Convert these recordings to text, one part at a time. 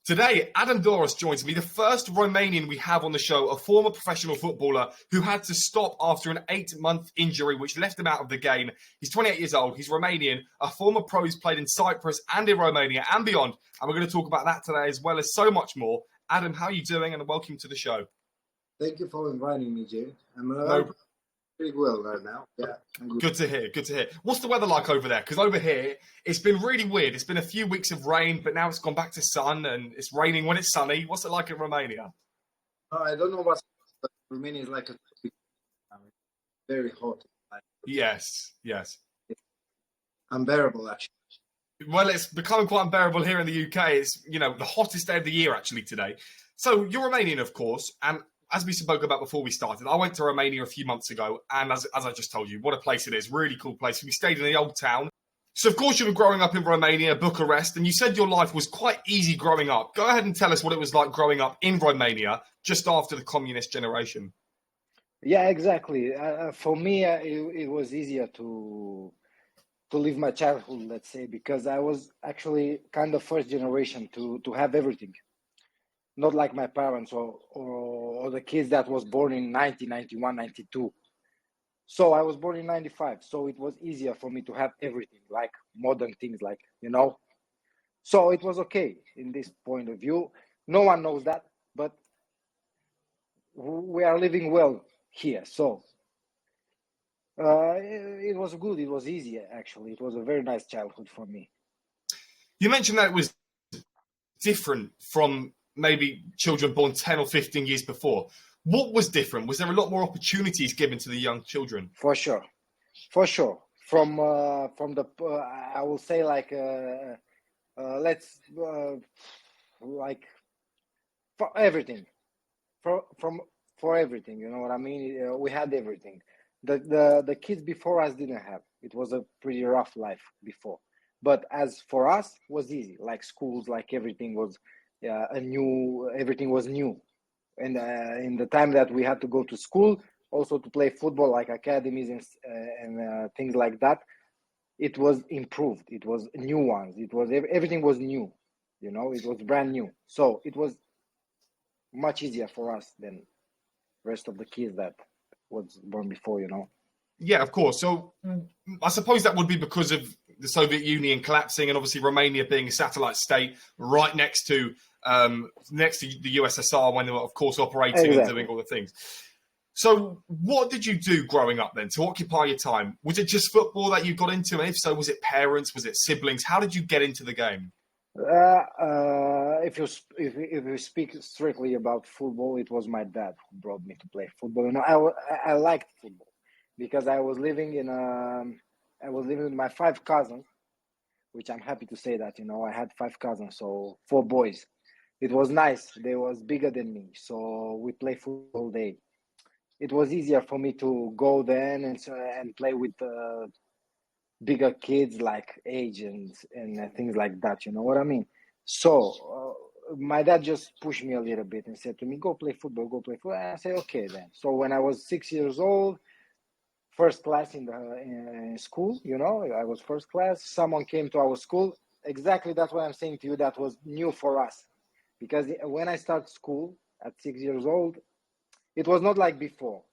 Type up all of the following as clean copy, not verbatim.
Today, Adam Doros joins me, the first Romanian we have on the show, a former professional footballer who had to stop after an 8-month injury, which left him out of the game. He's 28 years old. He's Romanian, a former pro who's played in Cyprus and in Romania and beyond. And we're going to talk about that today as well as so much more. Adam, how are you doing? And welcome to the show. Thank you for inviting me, Jay. I'm pretty well right now. Yeah, I'm good. Good to hear. Good to hear. What's the weather like over there? Because over here, it's been really weird. It's been a few weeks of rain, but now it's gone back to sun and it's raining when it's sunny. What's it like in Romania? I don't know but Romania is like very hot. Yes. It's unbearable, actually. Well, it's becoming quite unbearable here in the UK. It's, the hottest day of the year actually today. So you're Romanian, of course, and as we spoke about before we started, I went to Romania a few months ago, and as I just told you, what a place it is. Really cool place. We stayed in the old town. So, of course, you were growing up in Romania, Bucharest, and you said your life was quite easy growing up. Go ahead and tell us what it was like growing up in Romania just after the communist generation. Yeah, exactly. For me, it was easier to live my childhood, let's say, because I was actually kind of first generation to have everything. Not like my parents or the kids that was born in 90, 91, 92. So I was born in 95. So it was easier for me to have everything, like modern things, So it was okay in this point of view. No one knows that, but we are living well here. So it was good. It was easier, actually. It was a very nice childhood for me. You mentioned that it was different from maybe children born 10 or 15 years before. What was different? Was there a lot more opportunities given to the young children? For sure. From the I will say for everything, for everything. You know what I mean? We had everything. The kids before us didn't have. It was a pretty rough life before, but as for us, was easy. Like schools, like everything was. Everything was new, and in the time that we had to go to school, also to play football, like academies and things like that, it was improved. It was new ones. It was everything was new, it was brand new. So it was much easier for us than rest of the kids that was born before. Yeah, of course. So I suppose that would be because of the Soviet Union collapsing and obviously Romania being a satellite state right next to the USSR when they were, of course, operating and doing all the things. So what did you do growing up then to occupy your time? Was it just football that you got into? And if so, was it parents? Was it siblings? How did you get into the game? If you speak strictly about football, it was my dad who brought me to play football. I liked football because I was living with my 5 cousins, which I'm happy to say that, I had 5 cousins, so 4 boys. It was nice. They was bigger than me, so we play football all day. It was easier for me to go then and play with bigger kids like age and things like that. You know what I mean? So my dad just pushed me a little bit and said to me, "Go play football. Go play football." And I said, "Okay then." So when I was 6 years old, first class in school, I was first class. Someone came to our school. Exactly that's what I'm saying to you. That was new for us. Because when I started school at 6 years old, it was not like before.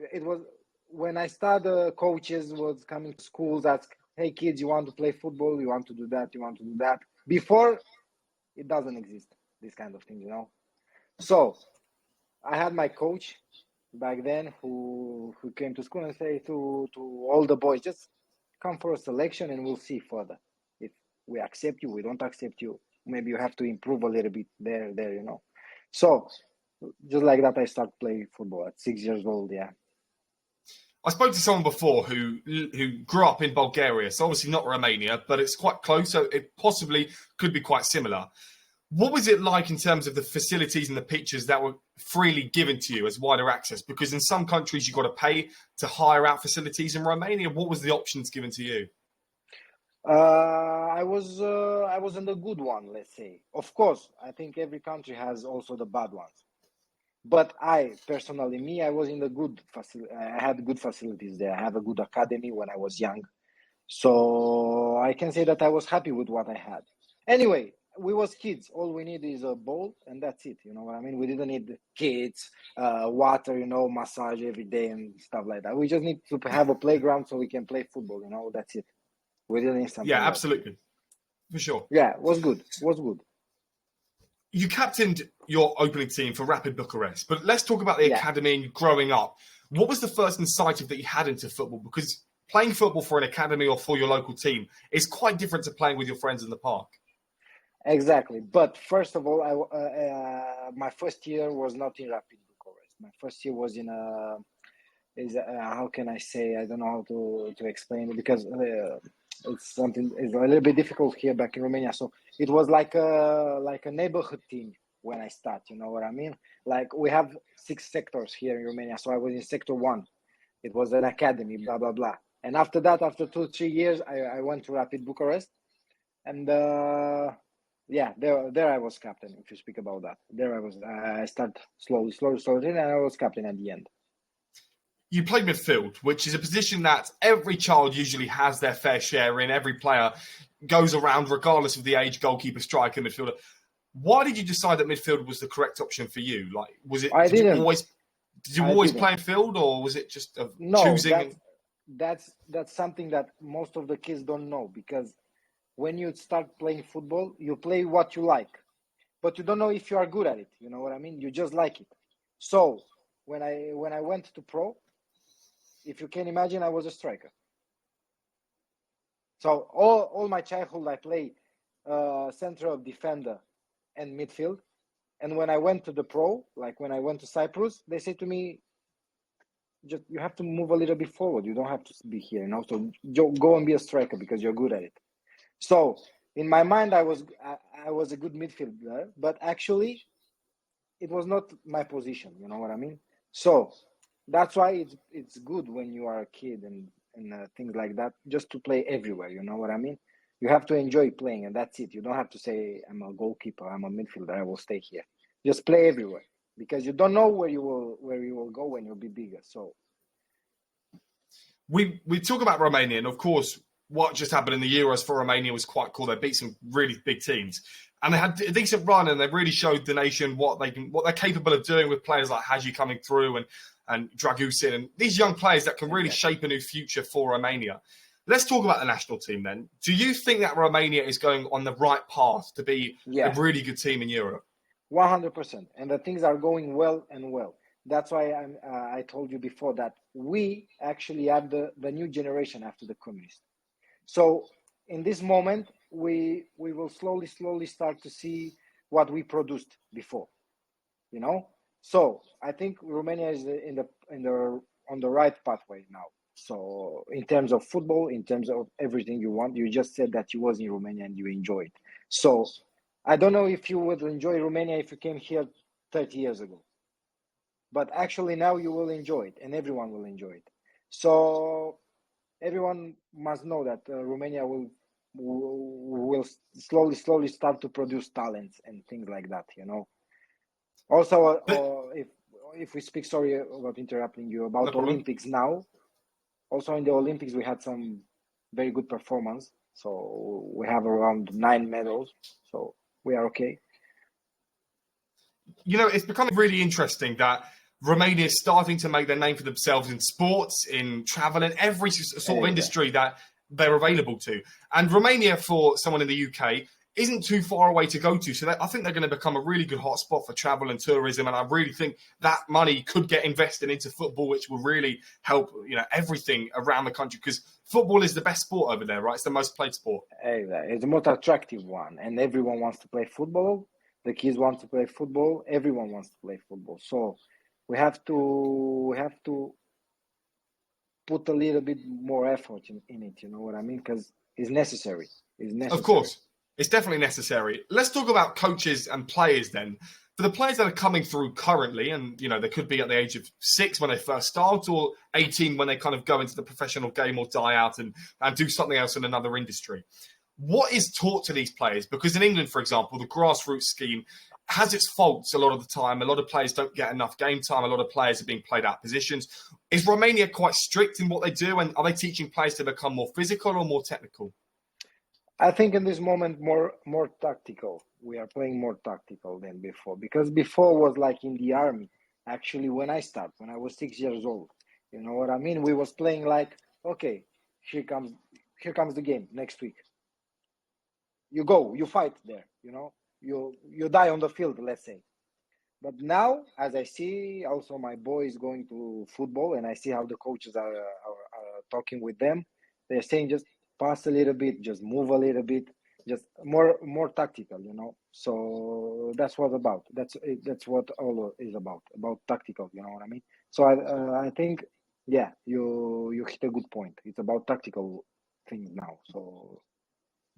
It was when I started, coaches was coming to schools, ask, "Hey kids, you want to play football? You want to do that? You want to do that?" Before, it doesn't exist, this kind of thing, So I had my coach back then who came to school and say to all the boys, "Just come for a selection and we'll see further. If we accept you, we don't accept you. Maybe you have to improve a little bit there, So just like that, I started playing football at 6 years old. Yeah. I spoke to someone before who grew up in Bulgaria, so obviously not Romania, but it's quite close, so it possibly could be quite similar. What was it like in terms of the facilities and the pitches that were freely given to you as wider access? Because in some countries you've got to pay to hire out facilities. In Romania, what was the options given to you? I was in the good one, let's say. Of course, I think every country has also the bad ones. But I was in the good facility. I had good facilities there. I have a good academy when I was young. So I can say that I was happy with what I had. Anyway, we was kids. All we need is a ball, and that's it. You know what I mean? We didn't need kids, water, massage every day and stuff like that. We just need to have a playground so we can play football. That's it. We didn't need something Yeah, else. absolutely. For sure. Yeah, it was good. You captained your opening team for Rapid Bucharest, but let's talk about the academy and growing up. What was the first insight that you had into football? Because playing football for an academy or for your local team is quite different to playing with your friends in the park. Exactly. But first of all, my first year was not in Rapid Bucharest. My first year was in how can I say? I don't know how to explain it because it's a little bit difficult here back in Romania. So it was like a neighborhood team when I start. You know what I mean? Like we have 6 sectors here in Romania. So I was in sector 1. It was an academy, blah blah blah. And after that, after 2-3 years, I went to Rapid Bucharest, and there I was captain. If you speak about that, there I started slowly, and I was captain at the end. You played midfield, which is a position that every child usually has their fair share in. Every player goes around, regardless of the age, goalkeeper, striker, midfielder. Why did you decide that midfield was the correct option for you? Like, was it? Did you always play midfield, or was it just choosing? That's something that most of the kids don't know, because when you start playing football, you play what you like, but you don't know if you are good at it. You know what I mean? You just like it. So when I went to pro, if you can imagine, I was a striker. So all my childhood, I played central defender and midfield. And when I went to the pro, like when I went to Cyprus, they said to me, you have to move a little bit forward. You don't have to be here, So go and be a striker because you're good at it. So in my mind, I was a good midfielder, but actually, it was not my position. You know what I mean? So that's why it's good when you are a kid and things like that, just to play everywhere. You know what I mean? You have to enjoy playing, and that's it. You don't have to say, I'm a goalkeeper, I'm a midfielder, I will stay here. Just play everywhere, because you don't know where you will go when you'll be bigger. So we talk about Romania, and of course, what just happened in the Euros for Romania was quite cool. They beat some really big teams, and they had a decent run, and they really showed the nation what they're capable of doing with players like Hagi coming through and Dragusin, and these young players that can really shape a new future for Romania. Let's talk about the national team then. Do you think that Romania is going on the right path to be a really good team in Europe? 100%. And the things are going well and well. That's why I told you before that we actually have the new generation after the communists. So in this moment, we will slowly start to see what we produced before, So I think Romania is on the right pathway now. So in terms of football, in terms of everything you want, you just said that you was in Romania and you enjoyed. So I don't know if you would enjoy Romania if you came here 30 years ago. But actually now you will enjoy it, and everyone will enjoy it. So everyone must know that Romania will slowly start to produce talents and things like that, Also, if we speak, sorry about interrupting you, about Olympics now. Also in the Olympics, we had some very good performance. So we have around 9 medals. So we are okay. It's becoming really interesting that Romania is starting to make their name for themselves in sports, in travel, in every sort of industry that they're available to. And Romania, for someone in the UK, isn't too far away to go to. So I think they're going to become a really good hotspot for travel and tourism. And I really think that money could get invested into football, which will really help, everything around the country. Because football is the best sport over there, right? It's the most played sport. It's the most attractive one. And everyone wants to play football. The kids want to play football. Everyone wants to play football. So we have to put a little bit more effort in it. You know what I mean? Because it's necessary. Of course. It's definitely necessary. Let's talk about coaches and players then. For the players that are coming through currently, and they could be at the age of 6 when they first start, or 18 when they kind of go into the professional game or die out and do something else in another industry. What is taught to these players? Because in England, for example, the grassroots scheme has its faults a lot of the time. A lot of players don't get enough game time. A lot of players are being played out of positions. Is Romania quite strict in what they do? And are they teaching players to become more physical or more technical? I think in this moment more tactical. We are playing more tactical than before, because before was like in the army. Actually, when I was 6 years old. You know what I mean? We was playing like, okay, here comes the game next week. You go, you fight there. You know, you die on the field, let's say. But now, as I see, also my boys going to football, and I see how the coaches are talking with them. They're saying just pass a little bit, just move a little bit, just more tactical, you know. So that's what about. That's what all is about tactical. You know what I mean? So I think, yeah, you hit a good point. It's about tactical things now. So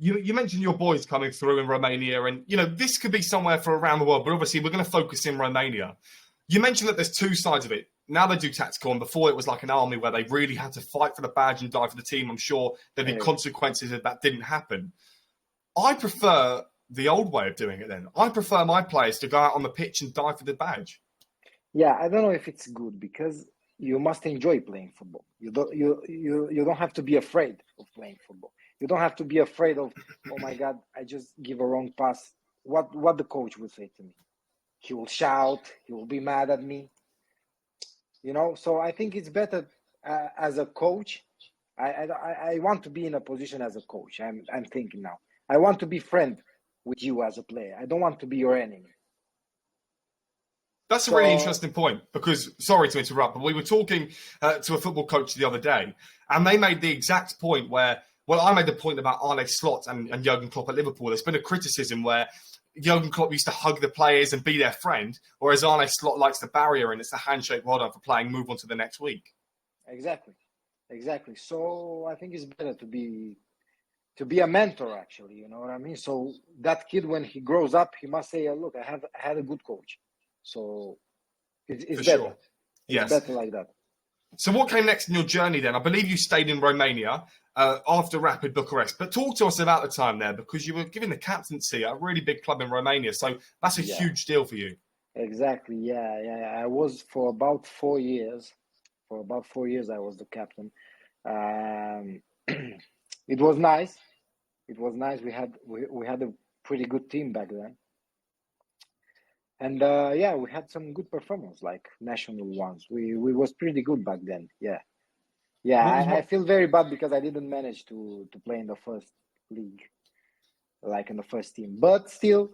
You mentioned your boys coming through in Romania, and this could be somewhere for around the world, but obviously we're going to focus in Romania. You mentioned that there's two sides of it. Now they do tactical, and before it was like an army where they really had to fight for the badge and die for the team. I'm sure there'd be consequences if that didn't happen. I prefer the old way of doing it then. I prefer my players to go out on the pitch and die for the badge. yeah, I don't know if it's good, because you must enjoy playing football. You don't have to be afraid of playing football. You don't have to be afraid of, oh my God, I just give a wrong pass. What the coach will say to me? He will shout. He will be mad at me. You know, so I think it's better as a coach. I want to be in a position as a coach. I'm thinking now. I want to be friend with you as a player. I don't want to be your enemy. That's a really interesting point, because, sorry to interrupt, but we were talking to a football coach the other day, and they made the exact point where, well, I made the point about Arne Slot and Jurgen Klopp at Liverpool. There's been a criticism where Jurgen Klopp used to hug the players and be their friend, whereas Arne Slot likes the barrier and it's the handshake, well done for playing, move on to the next week. Exactly. So I think it's better to be a mentor, actually. You know what I mean? So that kid, when he grows up, he must say, look, I had a good coach. So it's better. Sure. Yes. It's better like that. So what came next in your journey then? I believe you stayed in Romania after Rapid Bucharest. But talk to us about the time there, because you were given the captaincy at a really big club in Romania. So that's a huge deal for you. Exactly. Yeah. I was for about 4 years. For about 4 years, I was the captain. It was nice. We had a pretty good team back then. And we had some good performance, like national ones. We was pretty good back then. I feel very bad because I didn't manage to play in the first league, like in the first team. But still,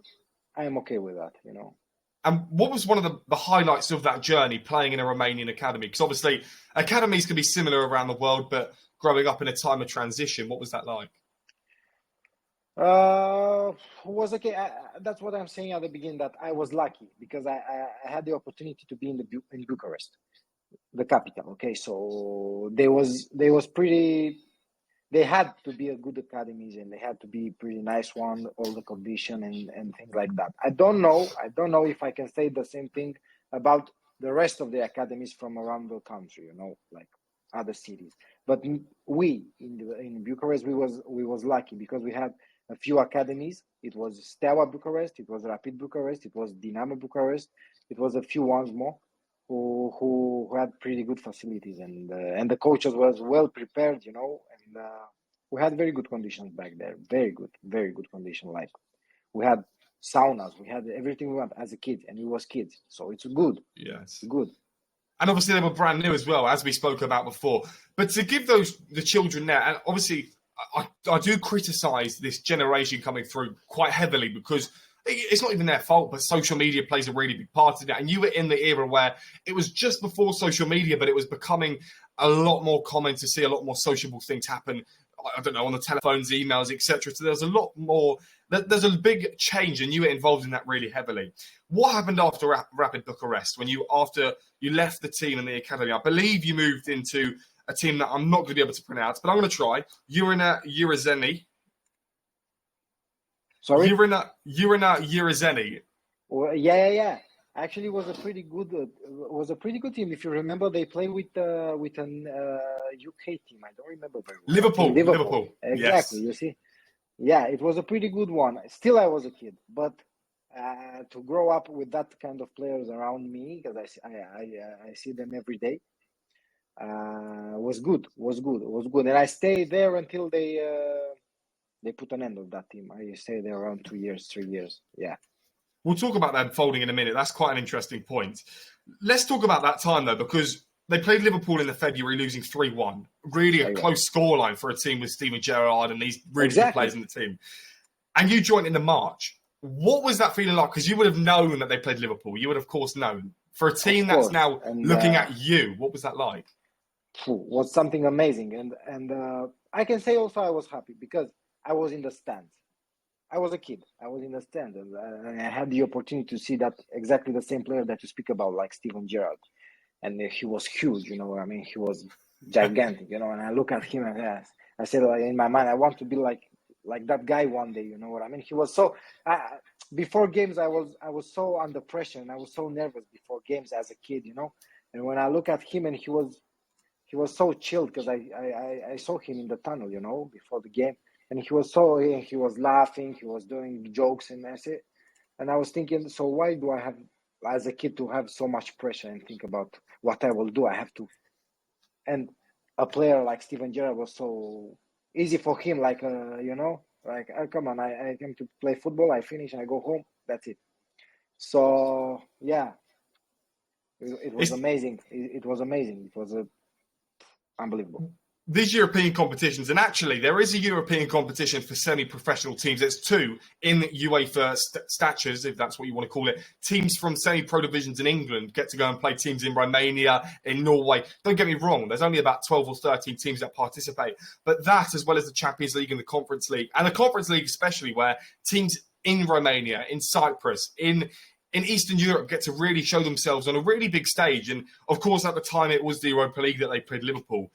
I am okay with that, you know. And what was one of the highlights of that journey, playing in a Romanian academy? Because obviously academies can be similar around the world, but growing up in a time of transition, what was that like? Was okay. That's what I'm saying at the beginning, that I was lucky because I had the opportunity to be in Bucharest, the capital. Okay, so they had to be a good academies, and they had to be pretty nice one, all the condition and things like that. I don't know if I can say the same thing about the rest of the academies from around the country, you know, like other cities. But we in Bucharest, we was lucky because we had a few academies. It was Steaua Bucharest, it was Rapid Bucharest, it was Dinamo Bucharest, it was a few ones more who had pretty good facilities, and the coaches was well prepared, you know, and we had very good conditions back there. Very good condition. Like we had saunas, we had everything we want as a kid, and we was kids, so it's good. Yes, good. And obviously they were brand new as well, as we spoke about before. But to give the children there, and obviously I do criticise this generation coming through quite heavily, because it's not even their fault, but social media plays a really big part in it. And you were in the era where it was just before social media, but it was becoming a lot more common to see a lot more sociable things happen. I don't know, on the telephones, emails, etc. So there's a lot more. There's a big change, and you were involved in that really heavily. What happened after Rapid Bucharest after you left the team and the academy? I believe you moved into a team that I'm not going to be able to pronounce, but I'm going to try. Urazeni. Sorry? Urazeni. Well, yeah. Actually, it was a pretty good team. If you remember, they played with an UK team. I don't remember very well. Liverpool. Exactly. Yes. You see, yeah, it was a pretty good one. Still, I was a kid, but to grow up with that kind of players around me, because I see them every day, was good. And I stayed there until they they put an end of that team. I say they're around 2 years, 3 years. Yeah. We'll talk about that folding in a minute. That's quite an interesting point. Let's talk about that time, though, because they played Liverpool in the February, losing 3-1. Really a close scoreline for a team with Steven Gerrard and these really good players in the team. And you joined in the March. What was that feeling like? Because you would have known that they played Liverpool. You would, of course, known. For a team that's now looking at you, what was that like? Was something amazing. And I can say also I was happy because I was in the stands. I was a kid. I was in the stand, and I had the opportunity to see that exactly the same player that you speak about, like Steven Gerrard. And he was huge, you know what I mean? He was gigantic, you know. And I look at him and I said, like, in my mind, I want to be like that guy one day, you know what I mean? He was so. Before games, I was so under pressure, and I was so nervous before games as a kid, you know. And when I look at him, and he was so chilled because I saw him in the tunnel, you know, before the game. And he was laughing, he was doing jokes, and I was thinking, so why do I have, as a kid, to have so much pressure and think about what I will do? I have to, and a player like Steven Gerrard was so easy for him, like you know, like come on, I came to play football, I finish, I go home, that's it. So yeah, it was amazing. It was amazing. It was unbelievable. These European competitions, and actually there is a European competition for semi-professional teams. There's two in UEFA statures, if that's what you want to call it. Teams from semi-pro divisions in England get to go and play teams in Romania, in Norway. Don't get me wrong, there's only about 12 or 13 teams that participate. But that, as well as the Champions League and the Conference League, and the Conference League especially, where teams in Romania, in Cyprus, in Eastern Europe get to really show themselves on a really big stage. And of course, at the time, it was the Europa League that they played Liverpool.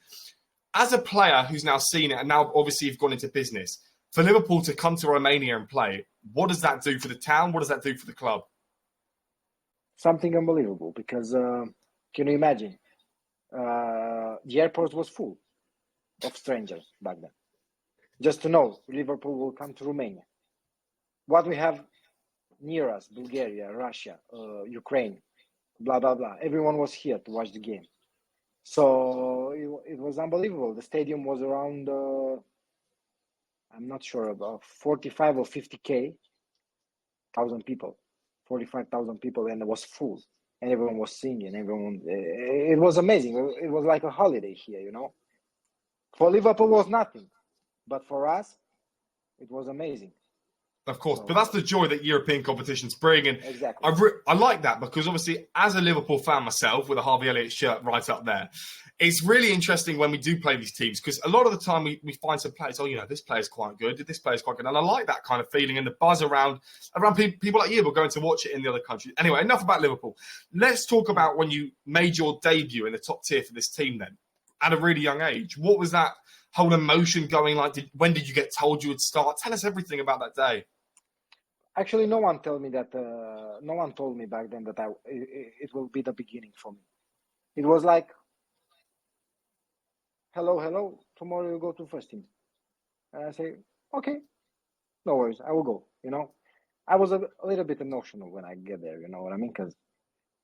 As a player who's now seen it, and now obviously you've gone into business, for Liverpool to come to Romania and play, what does that do for the town? What does that do for the club? Something unbelievable, because can you imagine? The airport was full of strangers back then. Just to know, Liverpool will come to Romania. What we have near us, Bulgaria, Russia, Ukraine, blah, blah, blah. Everyone was here to watch the game. So it was unbelievable. The stadium was around, I'm not sure, about 45 or 50,000 people, 45,000 people, and it was full. And everyone was singing. It was amazing. It was like a holiday here, you know. For Liverpool, it was nothing. But for us, it was amazing. Of course, but that's the joy that European competitions bring. And exactly. I like that because obviously as a Liverpool fan myself with a Harvey Elliott shirt right up there, it's really interesting when we do play these teams because a lot of the time we find some players, this player's quite good, this player's quite good. And I like that kind of feeling and the buzz around people like you who are going to watch it in the other countries. Anyway, enough about Liverpool. Let's talk about when you made your debut in the top tier for this team then at a really young age. What was that whole emotion going like? When did you get told you would start? Tell us everything about that day. Actually, no one told me that. No one told me back then that it will be the beginning for me. It was like, hello, tomorrow you go to first team. And I say, okay, no worries, I will go. You know, I was a little bit emotional when I get there. You know what I mean? Because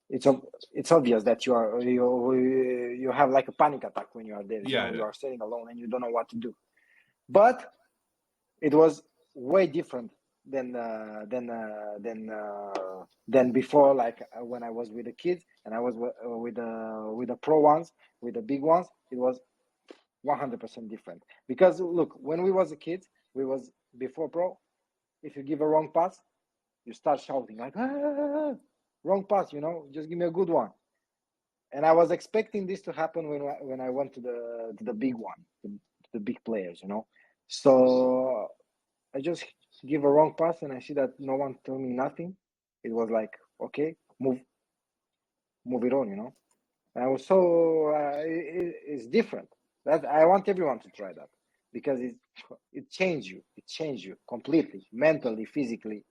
it's obvious that you have like a panic attack when you are there. You are sitting alone and you don't know what to do. But it was way different than before, like when I was with the kids and I was with the pro ones, with the big ones. It was 100% different because look, when we was a kid, we was before pro. If you give a wrong pass, you start shouting like, wrong pass, you know, just give me a good one. And I was expecting this to happen when I went to the big one, the big players, you know. So I just give a wrong pass and I see that no one told me nothing. It was like, okay, move it on, you know. And I was so it's different. That I want everyone to try that because it changed you. It changed you completely, mentally, physically.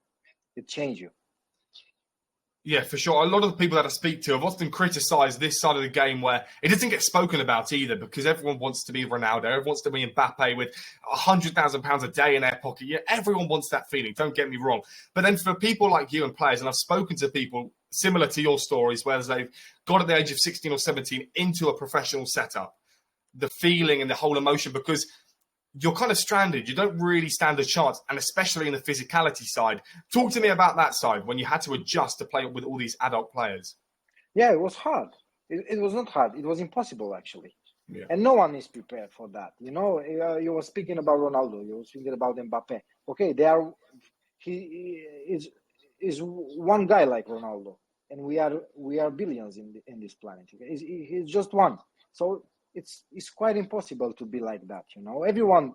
It changed you. Yeah, for sure. A lot of the people that I speak to have often criticised this side of the game where it doesn't get spoken about either because everyone wants to be Ronaldo, everyone wants to be Mbappe with £100,000 a day in their pocket. Yeah, everyone wants that feeling, don't get me wrong. But then for people like you and players, and I've spoken to people similar to your stories where they've got at the age of 16 or 17 into a professional setup, the feeling and the whole emotion, because you're kind of stranded. You don't really stand a chance, and especially in the physicality side. Talk to me about that side when you had to adjust to play with all these adult players. Yeah, it was hard. It was not hard. It was impossible, actually. Yeah. And no one is prepared for that. You know, you were speaking about Ronaldo. You were speaking about Mbappe. Okay, he is one guy like Ronaldo, and we are billions in this planet. He's just one. So it's quite impossible to be like that. You know, everyone,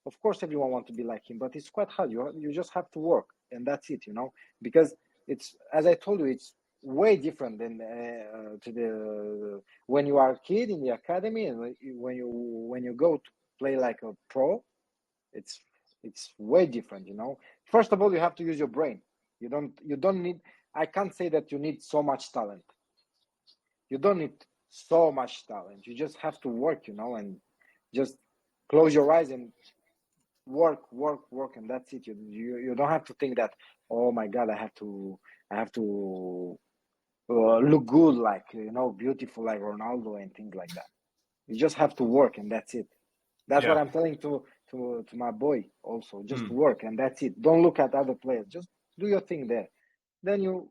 of course, everyone wants to be like him, but it's quite hard. You just have to work, and that's it. You know, because it's, as I told you, it's way different than when you are a kid in the academy, and when you go to play like a pro. It's way different. You know, first of all, you have to use your brain. You don't need, I can't say that you need so much talent. You don't need so much talent. You just have to work, you know, and just close your eyes and work, and that's it. You don't have to think that, oh my God, I have to look good, like, you know, beautiful like Ronaldo and things like that. You just have to work, and that's it. That's what I'm telling to my boy also. Just work, and that's it. Don't look at other players. Just do your thing there. Then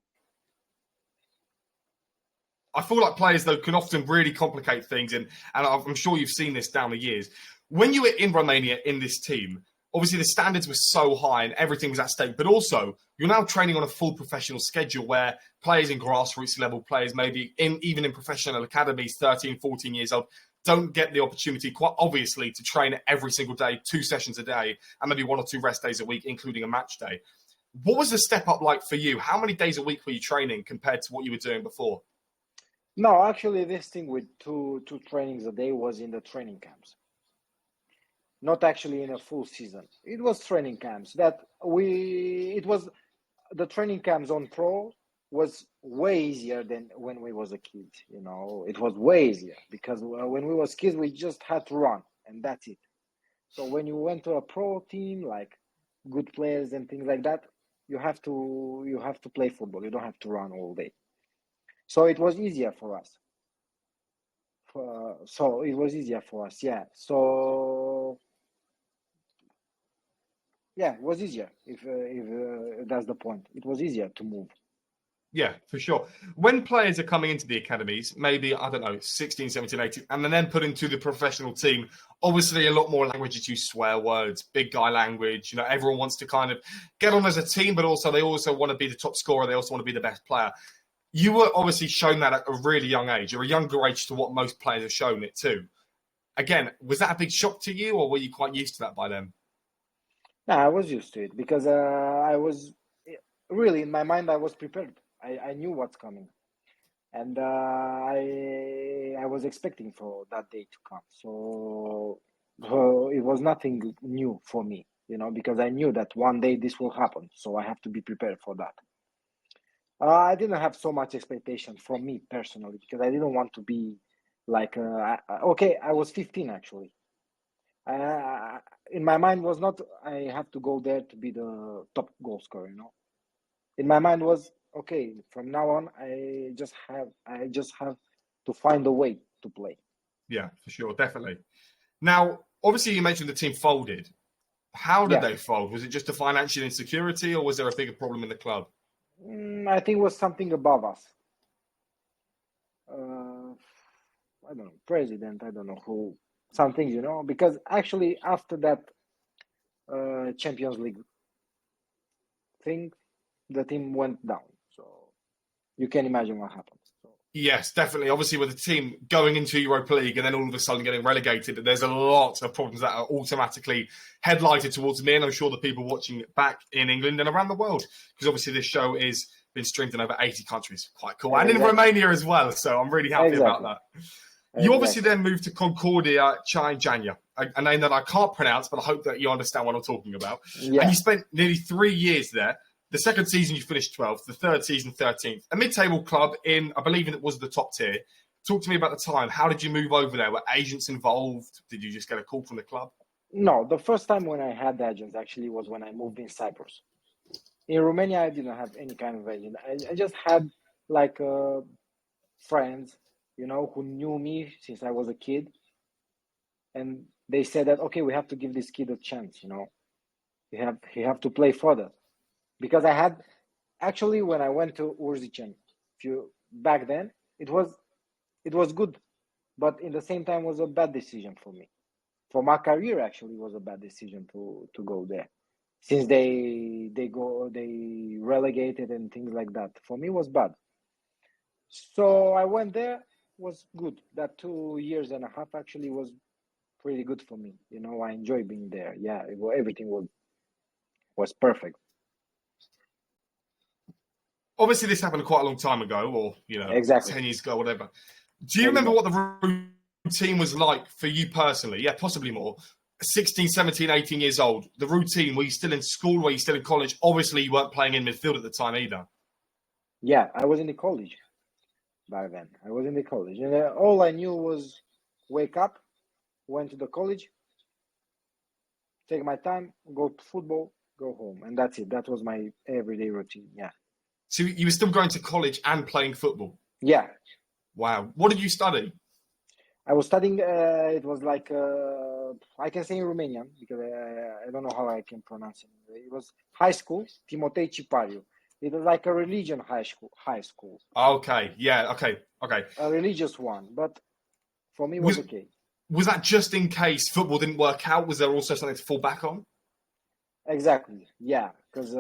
I feel like players, though, can often really complicate things, and I'm sure you've seen this down the years. When you were in Romania in this team, obviously the standards were so high and everything was at stake, but also you're now training on a full professional schedule where players in grassroots level, players maybe even in professional academies, 13, 14 years old, don't get the opportunity, quite obviously, to train every single day, 2 sessions a day, and maybe 1 or 2 rest days a week, including a match day. What was the step up like for you? How many days a week were you training compared to what you were doing before? No, actually, this thing with two trainings a day was in the training camps, not actually in a full season. It was training camps it was the training camps on pro was way easier than when we was a kid. You know, it was way easier because when we was kids, we just had to run, and that's it. So when you went to a pro team, like good players and things like that, you have to play football. You don't have to run all day. So it was easier for us. So it was easier for us, yeah. So yeah, it was easier. If that's the point, it was easier to move. Yeah, for sure. When players are coming into the academies, maybe, I don't know, 16, 17, 18, and then put into the professional team, obviously a lot more languages use swear words, big guy language. You know, everyone wants to kind of get on as a team, but also they also want to be the top scorer. They also want to be the best player. You were obviously shown that at a really young age, or a younger age to what most players are shown it too. Again, was that a big shock to you, or were you quite used to that by then? No, I was used to it because I was really, in my mind, I was prepared. I knew what's coming, and I was expecting for that day to come. So it was nothing new for me, you know, because I knew that one day this will happen. So I have to be prepared for that. I didn't have so much expectation from me personally because I didn't want to be like, okay, I was 15 actually. In my mind was not, I have to go there to be the top goal scorer, you know. In my mind was, okay, from now on, I just have to find a way to play. Yeah, for sure, definitely. Now, obviously, you mentioned the team folded. How did they fold? Was it just a financial insecurity, or was there a bigger problem in the club? I think it was something above us. I don't know, president, I don't know who, some things, you know, because actually after that Champions League thing, the team went down. So you can imagine what happened. So. Yes, definitely. Obviously, with the team going into Europa League and then all of a sudden getting relegated, there's a lot of problems that are automatically headlighted towards me, and I'm sure the people watching it back in England and around the world, because obviously this show is been streamed in over 80 countries. Quite cool. And in Romania as well, so I'm really happy about that. You obviously then moved to Concordia Cianjania, a name that I can't pronounce, but I hope that you understand what I'm talking about. Yeah. And you spent nearly 3 years there. The second season, you finished 12th. The third season, 13th. A mid-table club in, I believe it was the top tier. Talk to me about the time. How did you move over there? Were agents involved? Did you just get a call from the club? No, the first time when I had agents actually was when I moved in Cyprus. In Romania, I didn't have any kind of agent. I just had like friends, you know, who knew me since I was a kid. And they said that, okay, we have to give this kid a chance, he have to play further. Because I had, actually, when I went to Urzicen back then, it was good, but in the same time was a bad decision for me. For my career, actually, it was a bad decision to go there, since they relegated and things like that. For me, it was bad. So I went there, was good. That 2 years and a half actually was pretty good for me. I enjoy being there. Yeah, everything was perfect. Obviously, this happened quite a long time ago, or Exactly. 10 years ago, whatever. Do you remember what the routine was like for you personally? Yeah, possibly more. 16, 17, 18 years old. The routine, were you still in school? Were you still in college? Obviously, you weren't playing in midfield at the time either. Yeah, I was in the college back then. I was in the college. And all I knew was wake up, went to the college, take my time, go to football, go home. And that's it. That was my everyday routine. Yeah. So you were still going to college and playing football? Yeah. Wow. What did you study? I was studying, it was like, I can say in Romanian, because I don't know how I can pronounce it. It was high school, Timotei Cipariu. It was like a religion high school. Okay. Yeah. Okay. A religious one, but for me it was okay. Was that just in case football didn't work out? Was there also something to fall back on? Exactly. Yeah. Because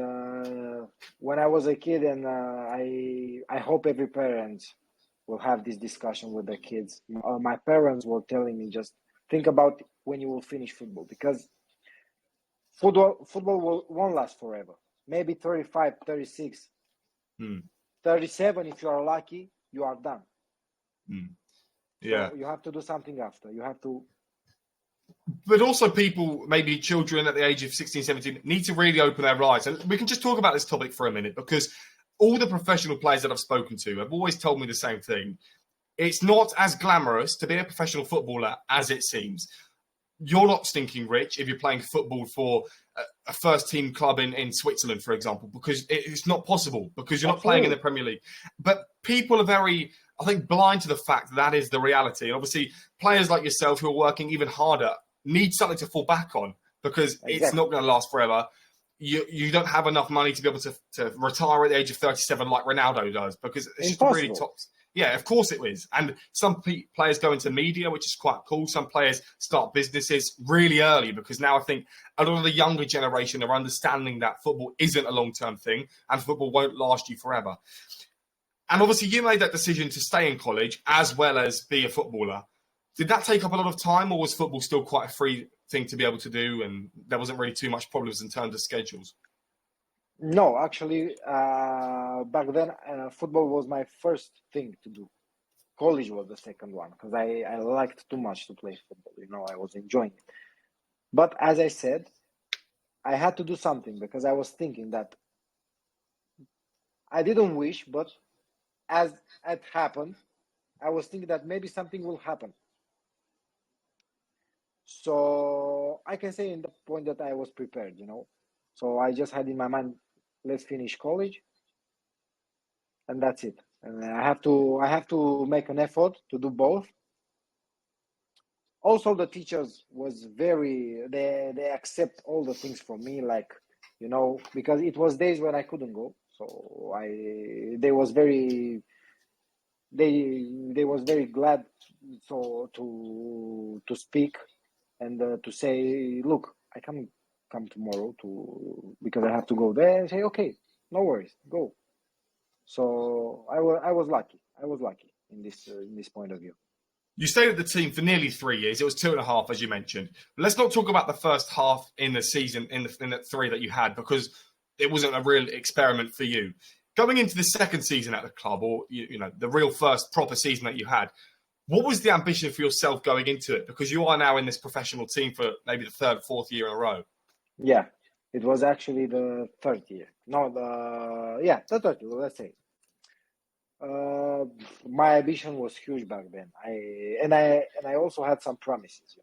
when I was a kid, and I hope every parent will have this discussion with their kids. My parents were telling me, just think about when you will finish football, because football won't last forever. Maybe 35, 36, 37, if you are lucky, you are done. Yeah. So you have to do something after. You have to. But also people, maybe children at the age of 16, 17, need to really open their eyes. And we can just talk about this topic for a minute, because all the professional players that I've spoken to have always told me the same thing. It's not as glamorous to be a professional footballer as it seems. You're not stinking rich if you're playing football for a first team club in Switzerland, for example, because it's not possible, because you're not playing in the Premier League. But people are very, I think, blind to the fact that is the reality. And obviously, players like yourself who are working even harder need something to fall back on, because it's not going to last forever. You don't have enough money to be able to retire at the age of 37 like Ronaldo does, because it's just really top. Yeah, of course it is. And some players go into media, which is quite cool. Some players start businesses really early, because now I think a lot of the younger generation are understanding that football isn't a long-term thing and football won't last you forever. And obviously you made that decision to stay in college as well as be a footballer. Did that take up a lot of time, or was football still quite a free thing to be able to do and there wasn't really too much problems in terms of schedules? No, actually, back then, football was my first thing to do. College was the second one, because I liked too much to play football. I was enjoying it. But as I said, I had to do something, because I was thinking that I didn't wish, but as it happened, I was thinking that maybe something will happen. So I can say in the point that I was prepared, So I just had in my mind, let's finish college, and that's it. And I have to make an effort to do both. Also, the teachers was they accept all the things from me, like, because it was days when I couldn't go. So they was very glad to speak and to say, look, I can come tomorrow because I have to go there, and say, okay, no worries, go. So I was lucky. I was lucky in this point of view. You stayed at the team for nearly 3 years. It was 2.5, as you mentioned. But let's not talk about the first half in the season, in the 3 that you had, because it wasn't a real experiment for you. Going into the second season at the club, or the real first proper season that you had, what was the ambition for yourself going into it? Because you are now in this professional team for maybe the 3rd, 4th year in a row. Yeah, it was actually the 3rd year. No, the 3rd year, let's say. My ambition was huge back then. I also had some promises,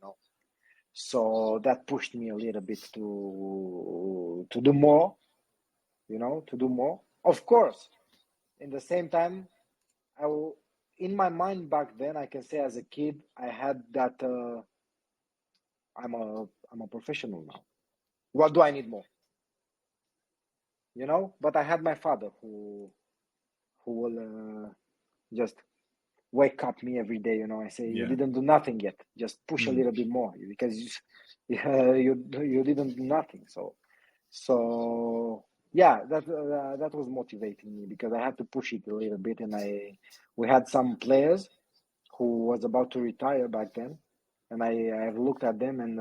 So that pushed me a little bit to do more, to do more. Of course, in the same time, in my mind back then, I can say as a kid, I had that I'm a professional now. What do I need more? But I had my father who will just wake up me every day. I say, you didn't do nothing yet. Just push a little bit more because you didn't do nothing. So yeah, that was motivating me because I had to push it a little bit, and we had some players who was about to retire back then, and I looked at them, and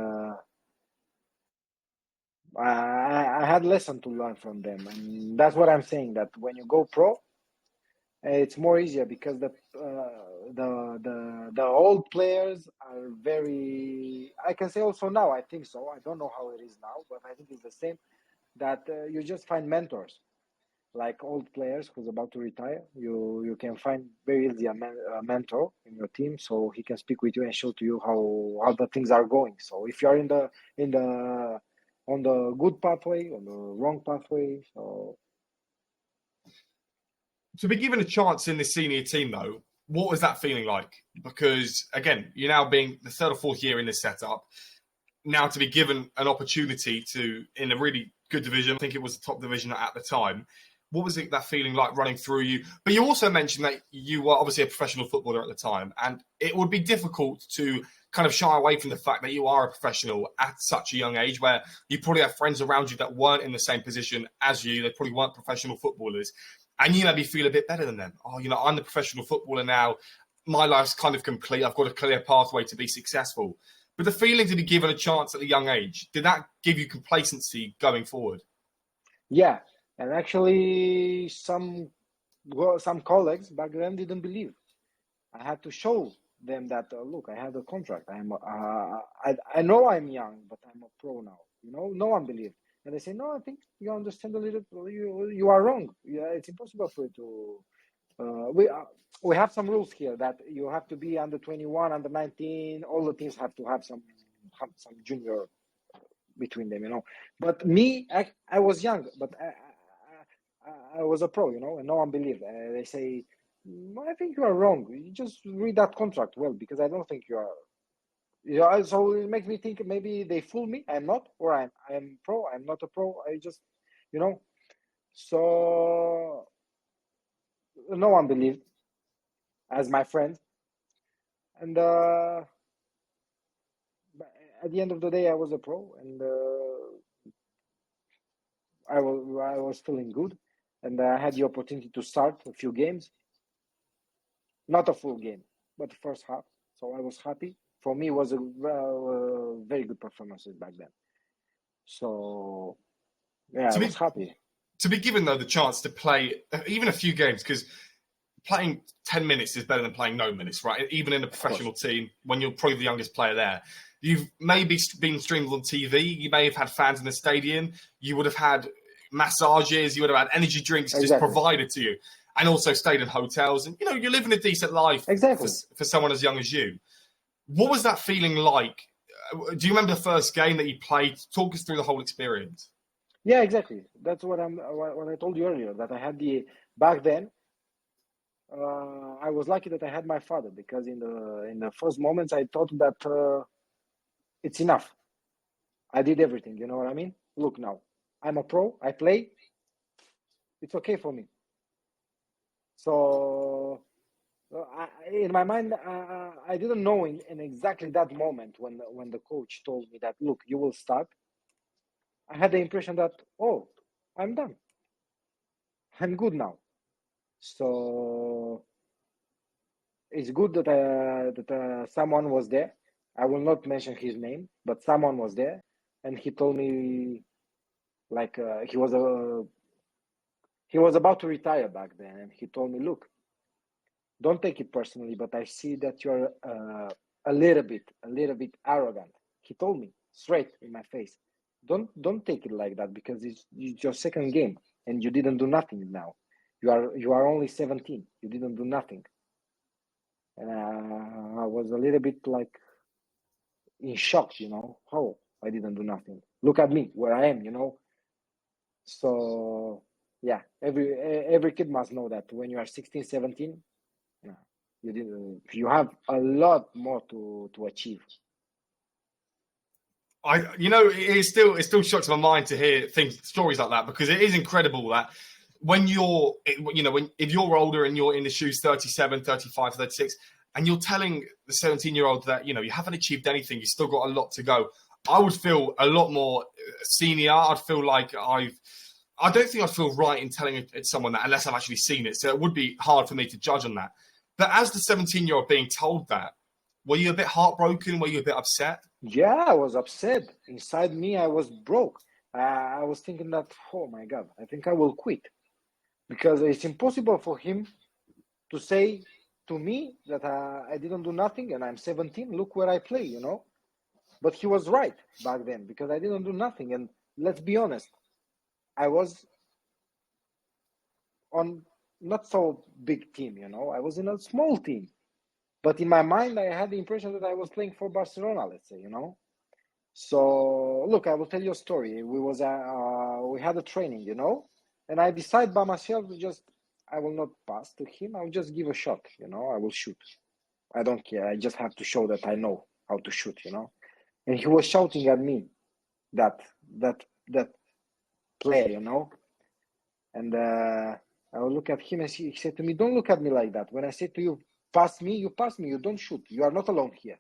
I had lesson to learn from them, and that's what I'm saying. That when you go pro, it's more easier because the old players are very. I can say also now. I think so. I don't know how it is now, but I think it's the same. That you just find mentors, like old players who's about to retire. You can find very easily a mentor in your team, so he can speak with you and show to you how the things are going. So if you are on the good pathway, on the wrong pathway, so. To be given a chance in the senior team, though, what was that feeling like? Because, again, you're now being the third or fourth year in this setup. Now to be given an opportunity to, in a really good division, I think it was the top division at the time, what was that feeling like running through you? But you also mentioned that you were obviously a professional footballer at the time, and it would be difficult to kind of shy away from the fact that you are a professional at such a young age, where you probably have friends around you that weren't in the same position as you. They probably weren't professional footballers. And you maybe feel a bit better than them. Oh, I'm the professional footballer now. My life's kind of complete. I've got a clear pathway to be successful. But the feeling to be given a chance at a young age, did that give you complacency going forward? Yeah, and actually some colleagues back then didn't believe. I had to show them that look, I have a contract. I know I'm young, but I'm a pro now. No one believed. And they say, no, I think you understand a little. You are wrong. Yeah, it's impossible for you to. We have some rules here that you have to be under 21, under 19. All the teams have to have some junior between them. But me, I was young, but I was a pro. And no one believed. They say, I think you are wrong. You just read that contract well, because I don't think you are. So it makes me think maybe they fool me. I'm not, or I'm pro. I'm not a pro. I just, So no one believed, as my friend, and at the end of the day, I was a pro, and I was feeling good, and I had the opportunity to start a few games, not a full game, but the first half. So I was happy. For me, it was a very good performance back then. So, yeah, I was happy. To be given, though, the chance to play even a few games, because playing 10 minutes is better than playing no minutes, right? Even in a professional team, when you're probably the youngest player there. You've maybe been streamed on TV. You may have had fans in the stadium. You would have had massages. You would have had energy drinks just provided to you. And also stayed in hotels. And, you're living a decent life for someone as young as you. What was that feeling like? Do you remember the first game that you played? Talk us through the whole experience. Yeah, exactly. That's what I told you earlier, that I had back then. I was lucky that I had my father, because in the first moments I thought that it's enough. I did everything. You know what I mean? Look, now I'm a pro. I play. It's okay for me. So in my mind, I didn't know in exactly that moment when the coach told me that, look, you will start. I had the impression that, oh, I'm done. I'm good now. So it's good that someone was there. I will not mention his name, but someone was there, and he told me, like, he was about to retire back then, and he told me, look, don't take it personally, but I see that you're a little bit arrogant. He told me straight in my face, don't take it like that, because it's your second game and you didn't do nothing now. You are only 17. You didn't do nothing. And I was a little bit like in shock, how I didn't do nothing. Look at me, where I am, So yeah, every kid must know that when you are 16, 17, you have a lot more to achieve. it still shocks my mind to hear stories like that, because it is incredible that when if you're older and you're in the shoes 37, 35, 36, and you're telling the 17-year-old that, you haven't achieved anything, you've still got a lot to go. I would feel a lot more senior. I'd feel like I don't think I'd feel right in telling someone that unless I've actually seen it. So it would be hard for me to judge on that. But as the 17-year-old being told that, were you a bit heartbroken? Were you a bit upset? Yeah, I was upset. Inside me, I was broke. I was thinking that, oh my God, I think I will quit. Because it's impossible for him to say to me that I didn't do nothing and I'm 17, look where I play, But he was right back then, because I didn't do nothing. And let's be honest, I was on not so big team, I was in a small team. But in my mind, I had the impression that I was playing for Barcelona, let's say, So, look, I will tell you a story. We had a training, and I decide by myself I will not pass to him. I'll just give a shot, I will shoot. I don't care. I just have to show that I know how to shoot, And he was shouting at me, that player, And I will look at him, and he said to me, "Don't look at me like that. When I say to you, pass me, you don't shoot. You are not alone here."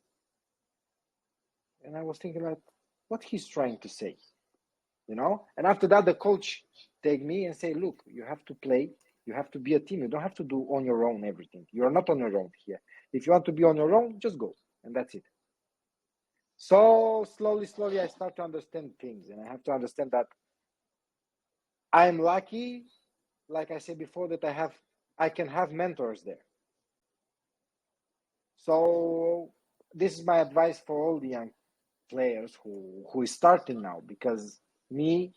And I was thinking like, what he's trying to say, And after that, the coach take me and say, "Look, you have to play. You have to be a team. You don't have to do on your own everything. You are not on your own here. If you want to be on your own, just go." And that's it. So slowly, I start to understand things. And I have to understand that I'm lucky, like I said before, that I can have mentors there. So this is my advice for all the young players who is starting now, because me,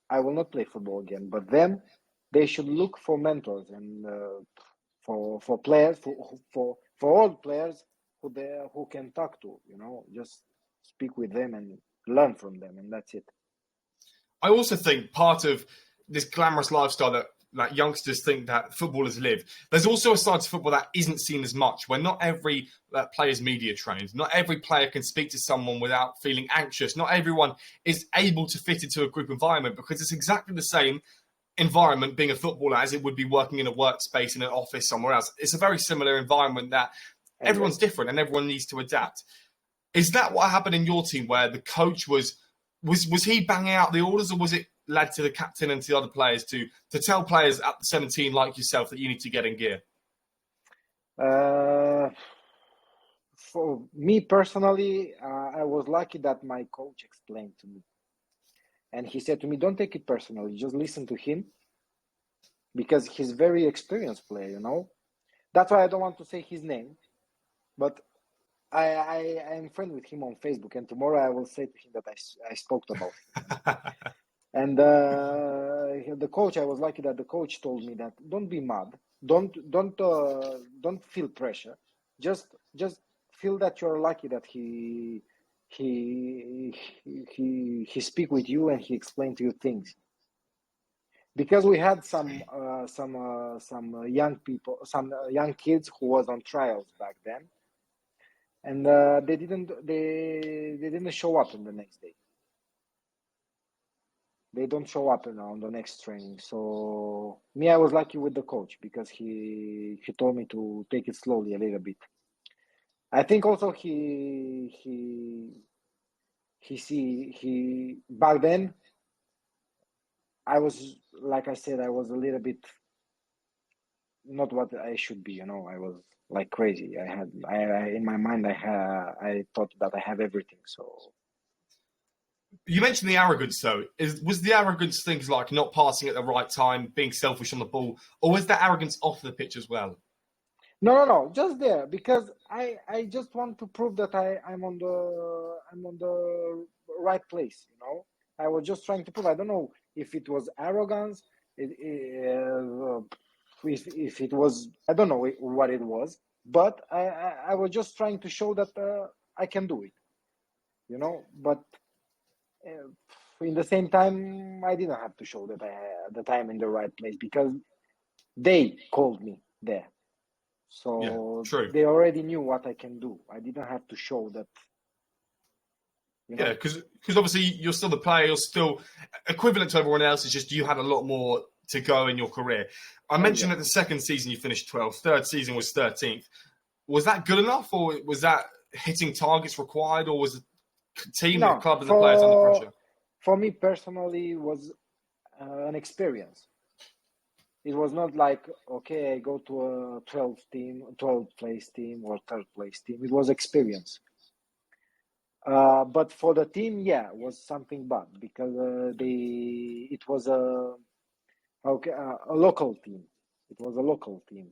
I will not play football again, but them, they should look for mentors and for players, for all players who can talk to, just speak with them and learn from them, and that's it. I also think part of this glamorous lifestyle that youngsters think that footballers live, there's also a side to football that isn't seen as much, where not every player's media trained. Not every player can speak to someone without feeling anxious. Not everyone is able to fit into a group environment, because it's exactly the same environment being a footballer as it would be working in a workspace in an office somewhere else. It's a very similar environment that everyone's different and everyone needs to adapt. Is that what happened in your team, where the coach was he banging out the orders, or was it led to the captain and to the other players to tell players at the 17 like yourself that you need to get in gear? For me personally, I was lucky that my coach explained to me. And he said to me, "Don't take it personally, just listen to him, because he's a very experienced player, That's why I don't want to say his name, but I am friend with him on Facebook, and tomorrow I will say to him that I spoke about him." And the coach, I was lucky that the coach told me that don't be mad, don't feel pressure, just feel that you're lucky that he speak with you and he explained to you things, because we had some young people, some young kids who was on trials back then, and they didn't show up in the next day. They don't show up on the next training. So me, I was lucky with the coach, because he told me to take it slowly a little bit. I think also he back then, I was, like I said, I was a little bit not what I should be, I was like crazy. I in my mind, I thought that I have everything. So you mentioned the arrogance, though. Was the arrogance things like not passing at the right time, being selfish on the ball, or was that arrogance off the pitch as well? No, just there, because I just want to prove that I'm on the right place, I was just trying to prove. I don't know if it was arrogance, if it was, I don't know what it was, but I was just trying to show that I can do it, but in the same time, I didn't have to show that I'm in the right place, because they called me there. So yeah, true. They already knew what I can do. I didn't have to show that You know? Yeah, because obviously you're still the player, you're still equivalent to everyone else. It's just you had a lot more to go in your career. I mentioned that the second season you finished 12th, third season was 13th. Was that good enough, or was that hitting targets required, or was the team, the No, club, and the players under pressure? for me personally, it was an experience. It was not like, okay, I go to a 12th place team or third place team. It was experience. But for the team, yeah, it was something bad because it was a local team. It was a local team.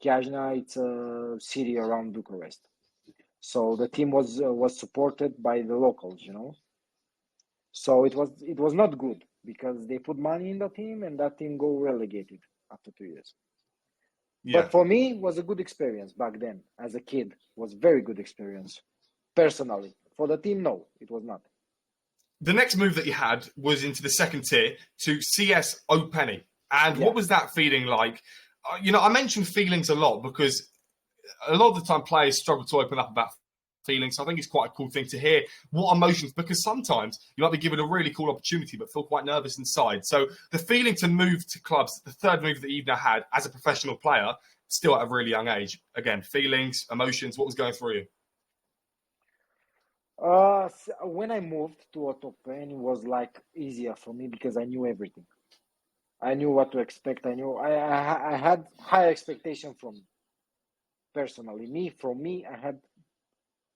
Chiajna, it's a city around Bucharest. So the team was supported by the locals, you know. So it was not good because they put money in the team and that team go relegated after 2 years. Yeah. But for me, it was a good experience back then as a kid. It was very good experience personally. For the team, no, it was not. The next move that you had was into the second tier to CS Openi. And what was that feeling like? I mentioned feelings a lot because a lot of the time players struggle to open up about feelings. So I think it's quite a cool thing to hear what emotions, because sometimes you might be given a really cool opportunity but feel quite nervous inside. So the feeling to move to clubs, the third move that you've now had as a professional player, still at a really young age. Again, feelings, emotions, what was going through you? When I moved to Otopeni, it was like easier for me because I knew everything. I knew what to expect. I knew I had high expectation from personally. From me, I had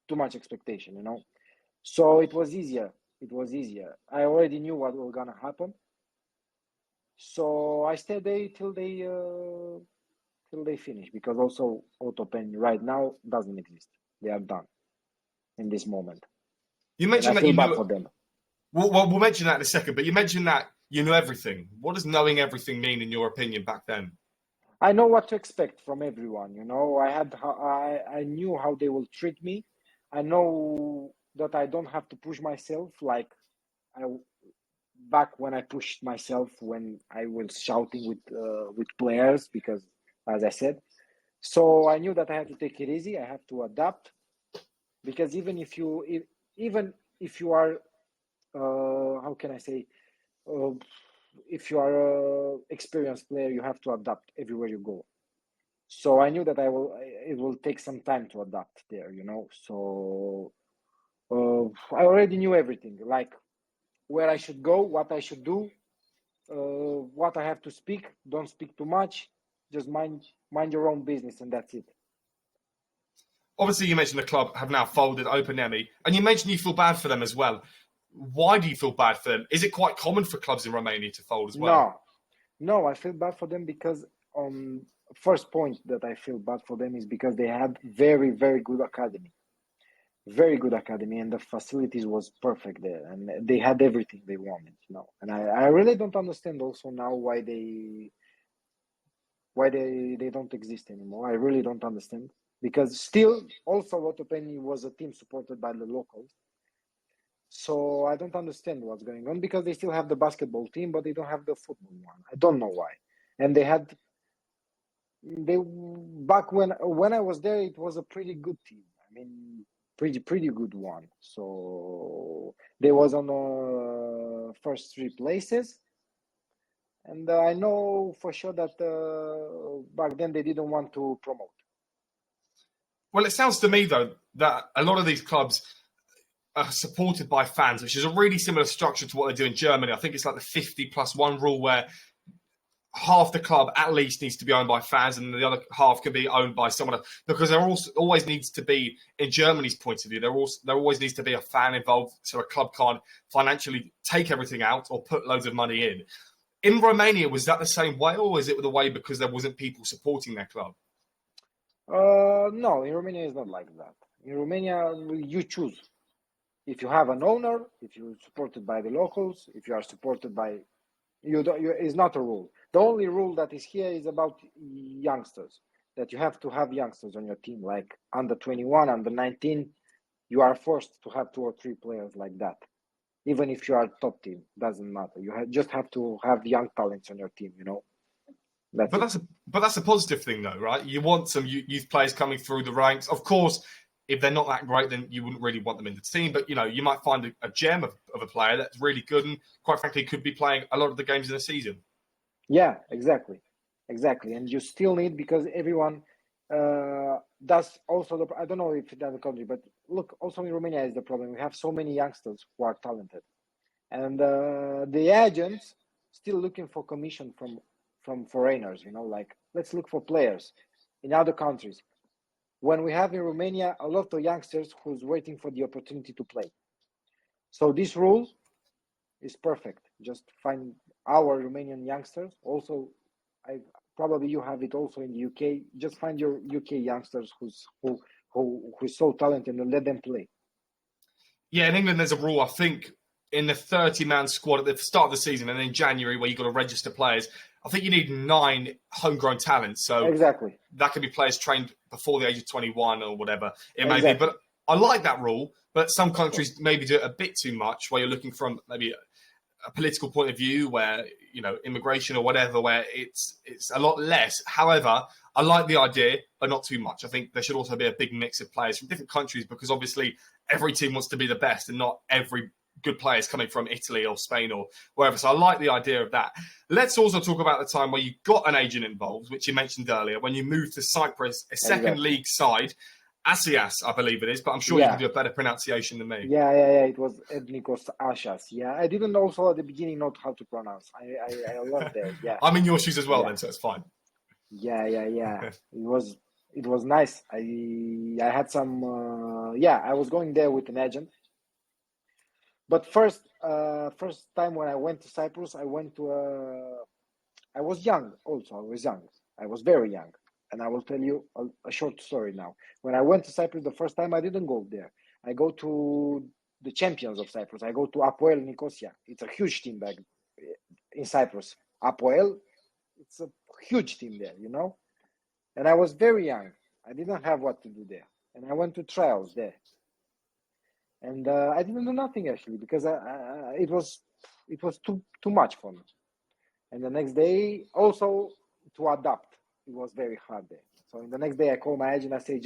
too much expectation, you know. So it was easier. I already knew what was gonna happen. So I stayed there till they finish, because also Otopeni right now doesn't exist. They are done in this moment. You mentioned and I that feel you bad knew. for them. We'll mention that in a second, but you mentioned that you know everything. What does knowing everything mean, in your opinion, back then? I know what to expect from everyone. You know, I knew how they will treat me. I know that I don't have to push myself like I back when I pushed myself when I was shouting with players, because, as I said, so I knew that I have to take it easy. I have to adapt, because even if you are how can I say, uh, if you are a experienced player, you have to adapt everywhere you go. So I knew that it will take some time to adapt there, you know. So I already knew everything, like where I should go, what I should do, what I have to speak. Don't speak too much. Just mind your own business, and that's it. Obviously, you mentioned the club have now folded Openemi, and you mentioned you feel bad for them as well. Why do you feel bad for them? Is it quite common for clubs in Romania to fold as well? No, I feel bad for them because first point that I feel bad for them is because they had very, very good academy. Very good academy, and the facilities was perfect there, and they had everything they wanted, you know. And I really don't understand also now why they don't exist anymore. I really don't understand, because still also Otopeni was a team supported by the locals. So I don't understand what's going on, because they still have the basketball team, but they don't have the football one. I don't know why. And they back when I was there, it was a pretty good team. I mean, pretty good one. So they was on the first three places, and I know for sure that back then they didn't want to promote. Well, it sounds to me, though, that a lot of these clubs are supported by fans, which is a really similar structure to what they do in Germany. I think it's like the 50+1 rule, where half the club at least needs to be owned by fans, and the other half can be owned by someone else, because there also always needs to be, in Germany's point of view, there always needs to be a fan involved, so a club can't financially take everything out or put loads of money in. In Romania, was that the same way, or is it the way because there wasn't people supporting their club? No, in Romania it's not like that. In Romania, you choose. If you have an owner, if you're supported by the locals, if you are supported by it's not a rule. The only rule that is here is about youngsters, that you have to have youngsters on your team, like under 21, under 19. You are forced to have 2 or 3 players like that. Even if you are top team, doesn't matter. You just have to have young talents on your team, you know. But that's a positive thing, though, right? You want some youth players coming through the ranks. Of course, if they're not that great, then you wouldn't really want them in the team. But, you might find a gem of a player that's really good and, quite frankly, could be playing a lot of the games in the season. Yeah, exactly. And you still need, because everyone that's also I don't know if in other country, but look, also in Romania is the problem. We have so many youngsters who are talented, and the agents still looking for commission from foreigners. Like, let's look for players in other countries. When we have in Romania a lot of youngsters who's waiting for the opportunity to play. So this rule is perfect. Just find our Romanian youngsters. Also, probably you have it also in the UK. Just find your UK youngsters who's so talented and let them play. Yeah, in England there's a rule, I think, in the 30-man squad at the start of the season and in January where you've got to register players. I think you need 9 homegrown talents. So exactly, that could be players trained before the age of 21 or whatever it may exactly. be. But I like that rule, but some countries maybe do it a bit too much, where you're looking from maybe a political point of view, where, immigration or whatever, where it's a lot less. However, I like the idea, but not too much. I think there should also be a big mix of players from different countries, because obviously every team wants to be the best and not every good player is coming from Italy or Spain or wherever. So I like the idea of that. Let's also talk about the time where you got an agent involved, which you mentioned earlier, when you moved to Cyprus, a second league side. Assias, I believe it is, but I'm sure you can do a better pronunciation than me. Yeah. It was Ethnikos Assias. Yeah, I didn't also at the beginning know how to pronounce. I learned there. Yeah, I'm in your shoes as well, then, so it's fine. Yeah. It was nice. I had some. I was going there with an agent. But first time when I went to Cyprus, I went to I was young. Also, I was young. I was very young. And I will tell you a short story now. When I went to Cyprus the first time, I didn't go there. I go to the champions of Cyprus. I go to Apoel Nicosia. It's a huge team back in Cyprus. Apoel, it's a huge team there, And I was very young. I didn't have what to do there. And I went to trials there. And I didn't do nothing, actually, because it was too much for me. And the next day, also to adapt, it was very hard there. So in the next day, I called my agent. I say,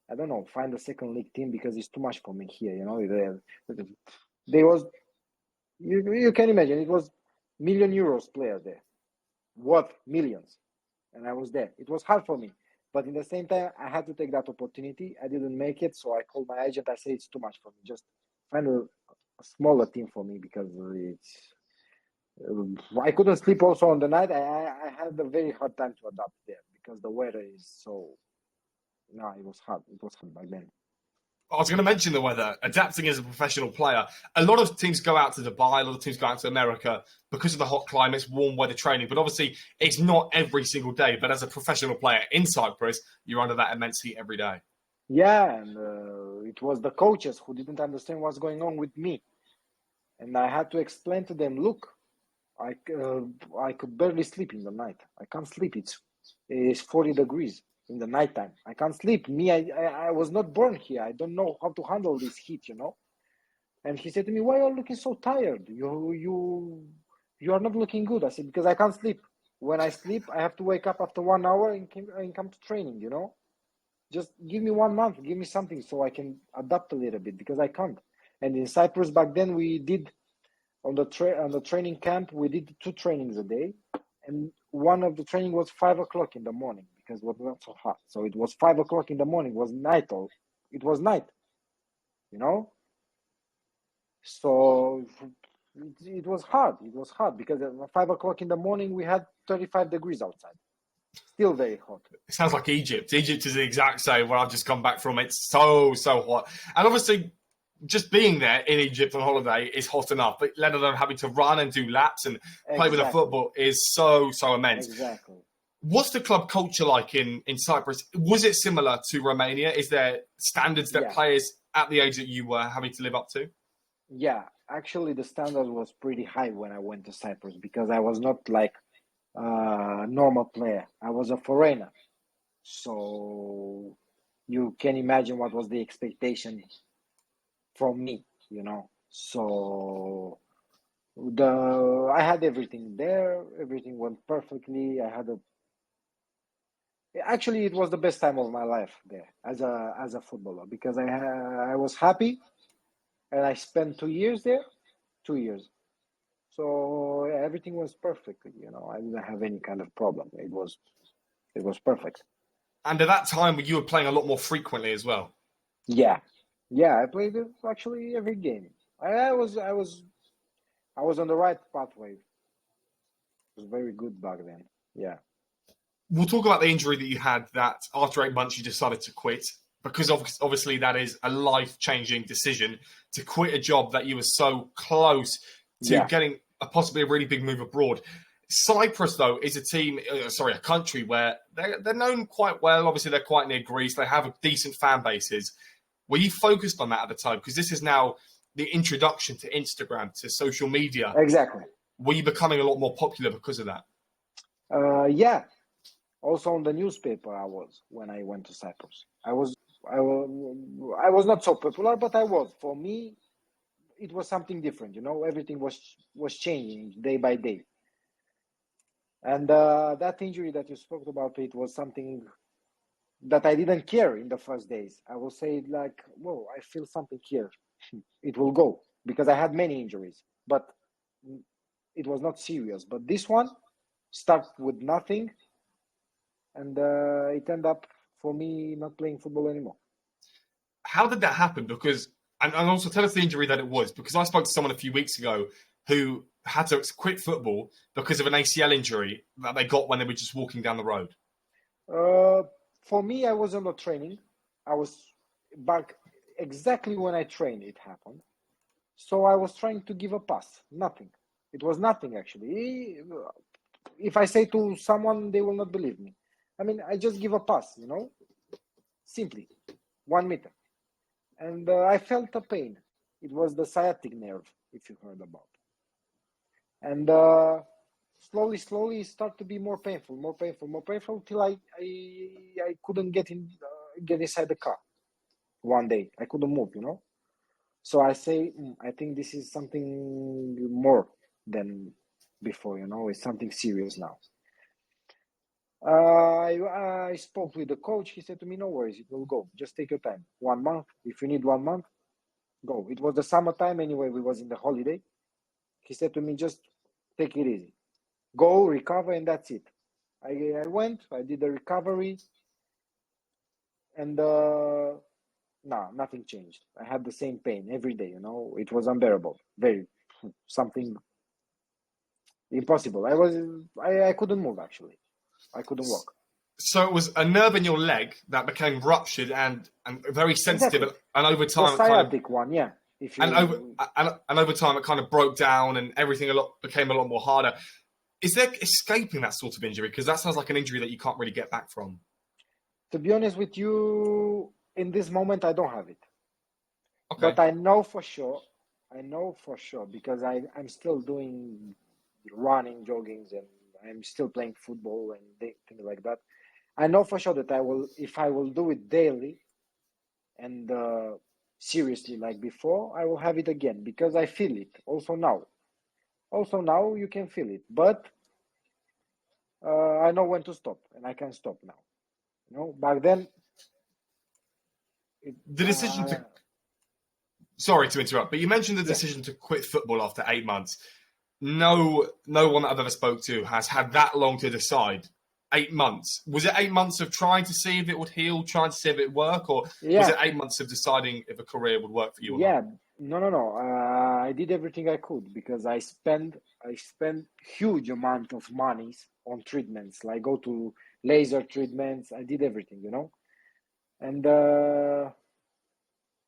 I don't know, find a second league team, because it's too much for me here. There was, you can imagine, it was €1 million player there, worth millions, and I was there. It was hard for me, but in the same time, I had to take that opportunity. I didn't make it, so I called my agent. I say, it's too much for me. Just find a smaller team for me, because I couldn't sleep also on the night. I had a very hard time to adapt there, because the weather is so. No, it was hard. It was hard back then. I was going to mention the weather. Adapting as a professional player, a lot of teams go out to Dubai, a lot of teams go out to America because of the hot climates, warm weather training. But obviously, it's not every single day. But as a professional player in Cyprus, you're under that immense heat every day. Yeah, and it was the coaches who didn't understand what's going on with me, and I had to explain to them, look, I could barely sleep in the night. I can't sleep. It's 40 degrees in the nighttime. I can't sleep. I was not born here. I don't know how to handle this heat, And he said to me, why are you looking so tired? You are not looking good. I said, because I can't sleep. When I sleep, I have to wake up after 1 hour and come to training, Just give me 1 month. Give me something so I can adapt a little bit, because I can't. And in Cyprus back then, we did on the training camp, we did 2 trainings a day, and one of the training was 5 o'clock in the morning, because it was not so hot. So it was 5 o'clock in the morning. It was night, So it was hard. It was hard, because at 5 o'clock in the morning we had 35 degrees outside. Still very hot. It sounds like Egypt. Egypt is the exact same where I've just come back from. It's so hot, and obviously, just being there in Egypt on holiday is hot enough, but let alone having to run and do laps and play with the football is so immense. Exactly. What's the club culture like in Cyprus? Was it similar to Romania? Is there standards that players at the age that you were having to live up to? Yeah, actually, the standard was pretty high when I went to Cyprus, because I was not like a normal player. I was a foreigner. So you can imagine what was the expectation from me, So I had everything there. Everything went perfectly. I had Actually, it was the best time of my life there as a footballer because I was happy and I spent 2 years there, 2 years. So everything was perfect. I didn't have any kind of problem. It was perfect. And at that time, you were playing a lot more frequently as well. Yeah, I played it actually every game. I was on the right pathway. It was very good back then. Yeah. We'll talk about the injury that you had that after 8 months you decided to quit, because obviously that is a life-changing decision to quit a job that you were so close to getting possibly a really big move abroad. Cyprus, though, is a country where they're known quite well. Obviously, they're quite near Greece. They have decent fan bases. Were you focused on that at the time? Because this is now the introduction to Instagram, to social media. Exactly. Were you becoming a lot more popular because of that? Yeah. Also on the newspaper, I was when I went to Cyprus. I was not so popular, but I was. For me, it was something different. Everything was changing day by day. And that injury that you spoke about, it was something that I didn't care in the first days. I will say like, whoa, I feel something here. It will go, because I had many injuries, but it was not serious. But this one started with nothing, and it ended up for me not playing football anymore. How did that happen? Because, and also tell us the injury that it was, because I spoke to someone a few weeks ago who had to quit football because of an ACL injury that they got when they were just walking down the road. For me, I was not training. I was back exactly when I trained, it happened. So I was trying to give a pass. Nothing. It was nothing, actually. If I say to someone, they will not believe me. I mean, I just give a pass, simply 1 meter. And I felt a pain. It was the sciatic nerve, if you heard about. And slowly, it started to be more painful, till I couldn't get inside the car. One day, I couldn't move, So I say, I think this is something more than before, it's something serious now. I spoke with the coach. He said to me, no worries, it will go. Just take your time. 1 month. If you need 1 month, go. It was the summertime anyway. We was in the holiday. He said to me, just take it easy. Go, recover, and that's it. I went, I did the recovery, and nothing changed. I had the same pain every day, It was unbearable. Something impossible. I couldn't move, actually. I couldn't walk. So it was a nerve in your leg that became ruptured and very sensitive, Exactly. And over time, the sciatic one, yeah. And over time, it kind of broke down, and everything became a lot more harder. Is there escaping that sort of injury? Because that sounds like an injury that you can't really get back from. To be honest with you, in this moment, I don't have it. Okay. But I know for sure, because I'm still doing running, joggings, and I'm still playing football and things like that. I know for sure that if I will do it daily and seriously like before, I will have it again, because I feel it also now. Also now you can feel it, but I know when to stop, and I can stop now. Back then, the decision to... Sorry to interrupt, but you mentioned the decision to quit football after 8 months. No one that I've ever spoke to has had that long to decide. 8 months. Was it 8 months of trying to see if it would heal, trying to see if it would work, or was it 8 months of deciding if a career would work for you or not? No. I did everything I could, because I spent huge amount of monies on treatments, like go to laser treatments. I did everything, and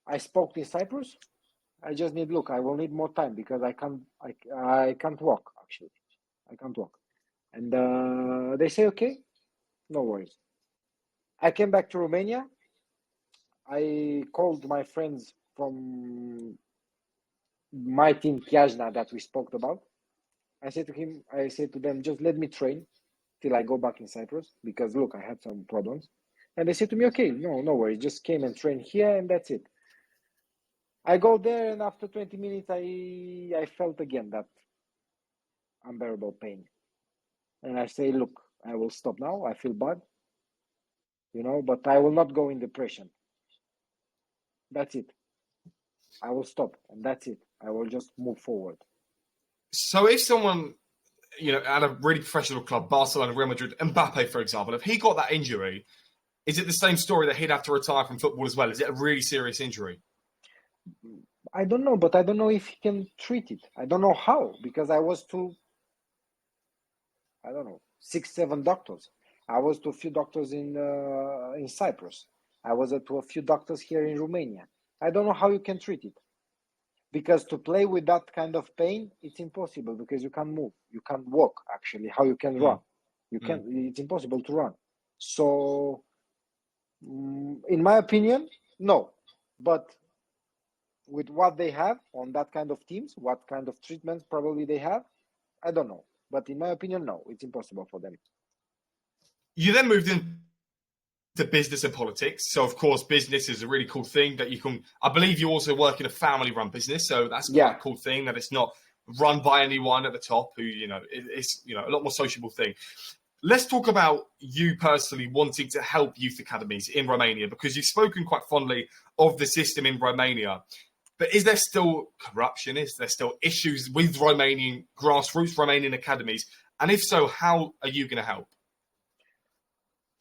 I spoke in Cyprus. I just I will need more time, because I can't walk, actually. I can't walk. And they say, okay, no worries. I came back to Romania. I called my friends from my team, Chiajna, that we spoke about. I said to them, just let me train till I go back in Cyprus, because look, I had some problems. And they said to me, okay, no worries, just came and train here, and that's it. I go there, and after 20 minutes, I felt again that unbearable pain. And I say, look, I will stop now. I feel bad. but I will not go in depression. That's it. I will stop, and that's it. I will just move forward. So if someone, at a really professional club, Barcelona, Real Madrid, Mbappe, for example, if he got that injury, is it the same story that he'd have to retire from football as well? Is it a really serious injury? I don't know, but I don't know if he can treat it. I don't know how, because I was to, 6, 7 doctors. I was to a few doctors in Cyprus. I was to a few doctors here in Romania. I don't know how you can treat it. Because to play with that kind of pain, it's impossible because you can't move. You can't walk, actually. How you can run? It's impossible to run. So, in my opinion, no. But with what they have on that kind of teams, what kind of treatments probably they have, I don't know. But in my opinion, no, it's impossible for them. You then moved into business and politics. So, of course, business is a really cool thing that you can... I believe you also work in a family-run business, so that's quite a cool thing that it's not run by anyone at the top who, it's, a lot more sociable thing. Let's talk about you personally wanting to help youth academies in Romania, because you've spoken quite fondly of the system in Romania. But is there still corruption? Is there still issues with Romanian grassroots, Romanian academies? And if so, how are you going to help?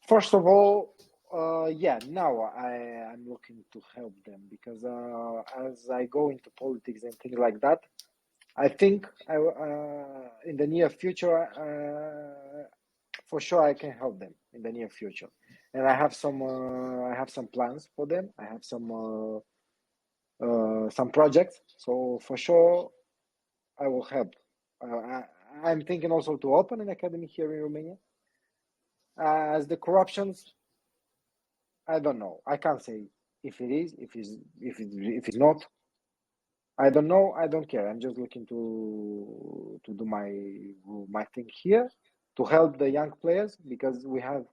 First of all, now I'm looking to help them because as I go into politics and things like that, I think in the near future, for sure I can help them in the near future, and I have some plans for them. I have some projects, so for sure I will help. I'm thinking also to open an academy here in Romania. As the corruptions, I don't know. I can't say if it is, if it's not. I don't know. I don't care. I'm just looking to do my thing here to help the young players, because we have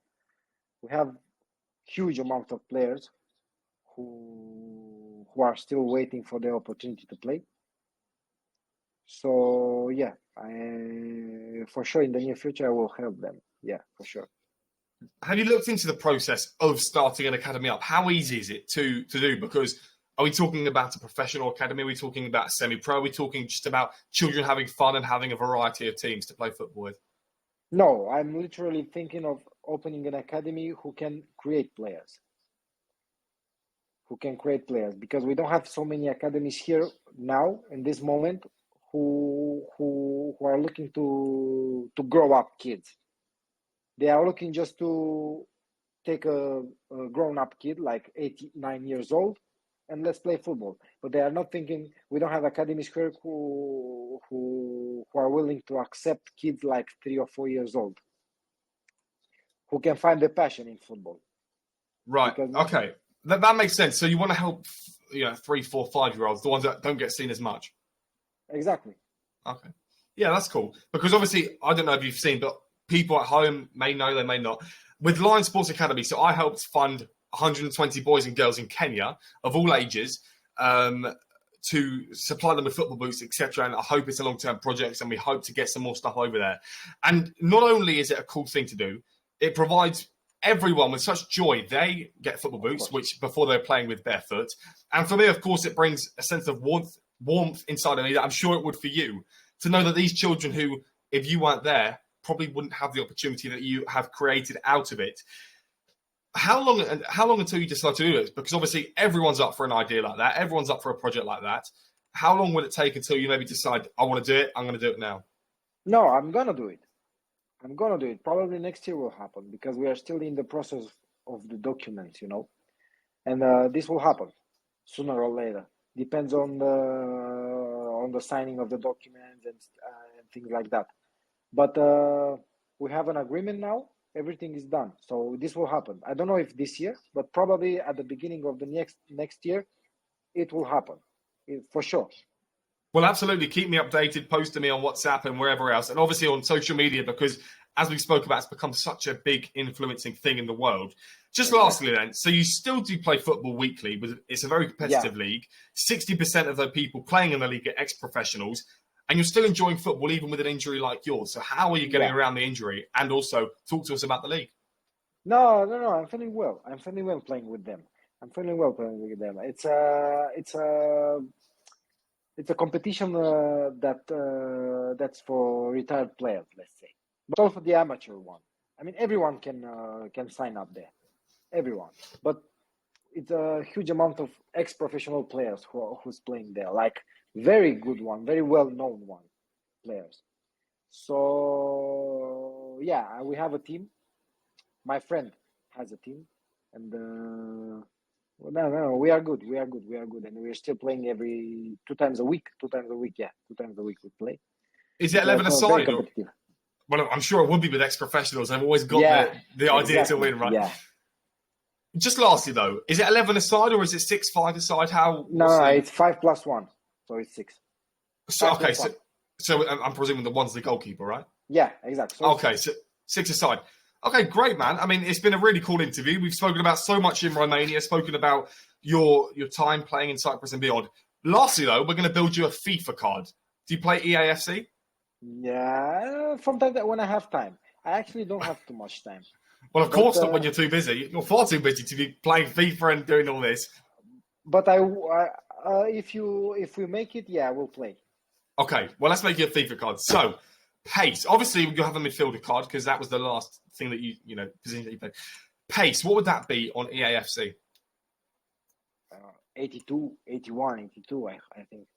huge amount of players who are still waiting for the opportunity to play. So for sure in the near future I will help them. Yeah, for sure. Have you looked into the process of starting an academy up? How easy is it to do? Because are we talking about a professional academy? Are we talking about semi-pro? Are we talking just about children having fun and having a variety of teams to play football with? No, I'm literally thinking of opening an academy who can create players. Because we don't have so many academies here now in this moment who are looking to grow up kids. They are looking just to take a grown-up kid, like 8, 9 years old, and let's play football. But they are not thinking, we don't have academies here who are willing to accept kids like 3 or 4 years old, who can find the passion in football. Right, okay. That makes sense. So you want to help 3, 4, 5-year-olds, the ones that don't get seen as much? Exactly. Okay. Yeah, that's cool. Because obviously, I don't know if you've seen, but people at home may know, they may not. With Lion Sports Academy, so I helped fund 120 boys and girls in Kenya of all ages to supply them with football boots, etc. And I hope it's a long-term project, and we hope to get some more stuff over there. And not only is it a cool thing to do, it provides everyone with such joy. They get football boots, which before they're playing with barefoot. And for me, of course, it brings a sense of warmth inside of me that I'm sure it would for you, to know that these children who, if you weren't there, probably wouldn't have the opportunity that you have created out of it. How long until you decide to do this? Because obviously everyone's up for an idea like that. Everyone's up for a project like that. How long will it take until you maybe decide, I want to do it, I'm going to do it now? No, I'm going to do it. Probably next year will happen, because we are still in the process of the documents, and this will happen sooner or later. Depends on the signing of the documents and things like that. But we have an agreement now. Everything is done. So this will happen. I don't know if this year, but probably at the beginning of the next year, it will happen. For sure. Well, absolutely. Keep me updated. Post to me on WhatsApp and wherever else. And obviously on social media, because as we spoke about, it's become such a big influencing thing in the world. Just lastly then, so you still do play football weekly. It's a very competitive league. 60% of the people playing in the league are ex-professionals. And you're still enjoying football even with an injury like yours. So how are you getting around the injury? And also talk to us about the league. No. I'm feeling well. I'm feeling well playing with them. I'm feeling well playing with them. It's a competition that's for retired players, let's say, but also the amateur one. I mean, everyone can sign up there. Everyone, but it's a huge amount of ex-professional players who's playing there, like very good one, very well-known one players. So yeah, we have a team. My friend has a team, and well, no, we are good. We are good. We are good, and we're still playing every 2 times a week. 2 times a week, yeah, 2 times a week we play. Is it 11 So very aside? Or, competitive. well, I'm sure it would be with ex-professionals. They've always got Yeah, the idea to exactly. win, right? Yeah. Just lastly, though, is it 11 aside or is it 6-5 aside? No, it's 5+1, so it's 6. So, Five okay, plus one. so I'm presuming the one's the goalkeeper, right? Yeah, exactly. So Okay, so 6 aside. Okay, great, man. I mean, it's been a really cool interview. We've spoken about so much in Romania, spoken about your time playing in Cyprus and beyond. Lastly, though, we're going to build you a FIFA card. Do you play EAFC? yeah, from time when I have time. I actually don't have too much time. Well, of course not when you're too busy. You're far too busy to be playing FIFA and doing all this. But if we make it, yeah, we'll play. Okay, well, let's make you a FIFA card. So, pace. Obviously, you'll have a midfielder card because that was the last thing that position that you played. Pace, what would that be on EAFC? 82, 81, 82, I think.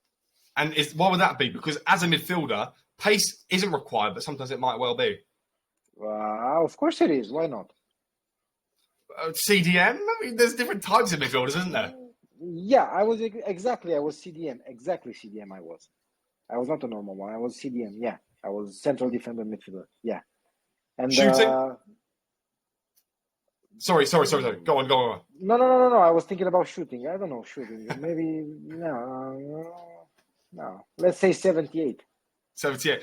And what would that be? Because as a midfielder, pace isn't required, but sometimes it might well be. Of course it is. Why not? CDM? I mean, there's different types of midfielders, isn't there? Yeah, I was CDM. Exactly CDM I was. I was not a normal one. I was CDM, yeah. I was central defender midfielder, yeah. And shooting? Sorry. Go on. No. I was thinking about shooting. I don't know shooting. Maybe no. Let's say 78. 78.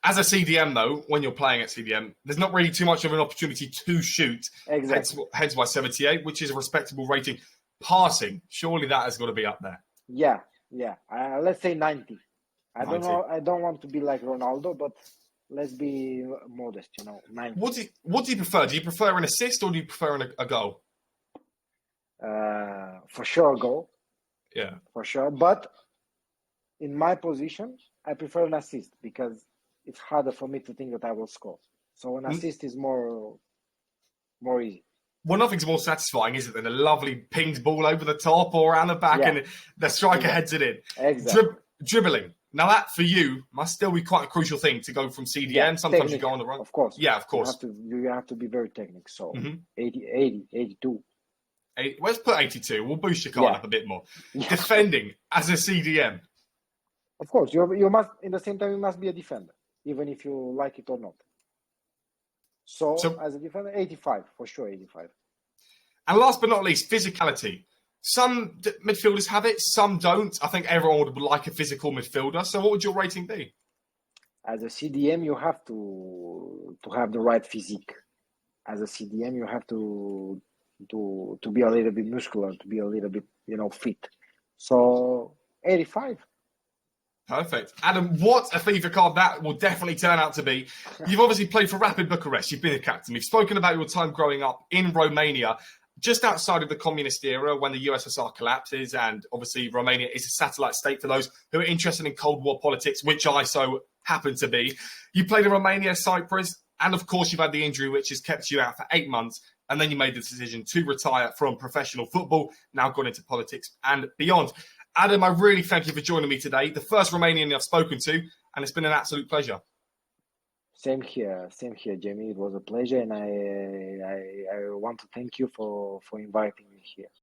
As a CDM, though, when you're playing at CDM, there's not really too much of an opportunity to shoot. Exactly. Hence why 78, which is a respectable rating. Passing, surely that has got to be up there. Yeah. Let's say 90. I 90. don't know. I don't want to be like Ronaldo, but let's be modest. 90. What do you prefer? Do you prefer an assist or do you prefer a goal? For sure, a goal. Yeah. For sure, but in my position, I prefer an assist because it's harder for me to think that I will score. So an assist is more easy. Well, nothing's more satisfying, is it, than a lovely pinged ball over the top or around the back and the striker heads it in. Exactly. Dribbling. Now, that for you must still be quite a crucial thing to go from CDM. Yeah, sometimes technique, you go on the run. Of course. Yeah, of course. You have to be very technical. So 80, 82. Let's put 82. We'll boost your card up a bit more. Yeah. Defending as a CDM. Of course, you must. In the same time, you must be a defender, even if you like it or not. So as a defender, 85 for sure, 85. And last but not least, physicality. Some midfielders have it, some don't. I think everyone would like a physical midfielder. So what would your rating be? As a CDM, you have to have the right physique. As a CDM, you have to be a little bit muscular, to be a little bit, fit. So 85. Perfect. Adam, what a FIFA card that will definitely turn out to be. You've obviously played for Rapid Bucharest. You've been a captain. We've spoken about your time growing up in Romania, just outside of the communist era when the USSR collapses. And obviously Romania is a satellite state for those who are interested in Cold War politics, which I so happen to be. You played in Romania, Cyprus, and of course you've had the injury which has kept you out for 8 months. And then you made the decision to retire from professional football, now gone into politics and beyond. Adam, I really thank you for joining me today. The first Romanian I've spoken to, and it's been an absolute pleasure. Same here, Jamie. It was a pleasure, and I want to thank you for inviting me here.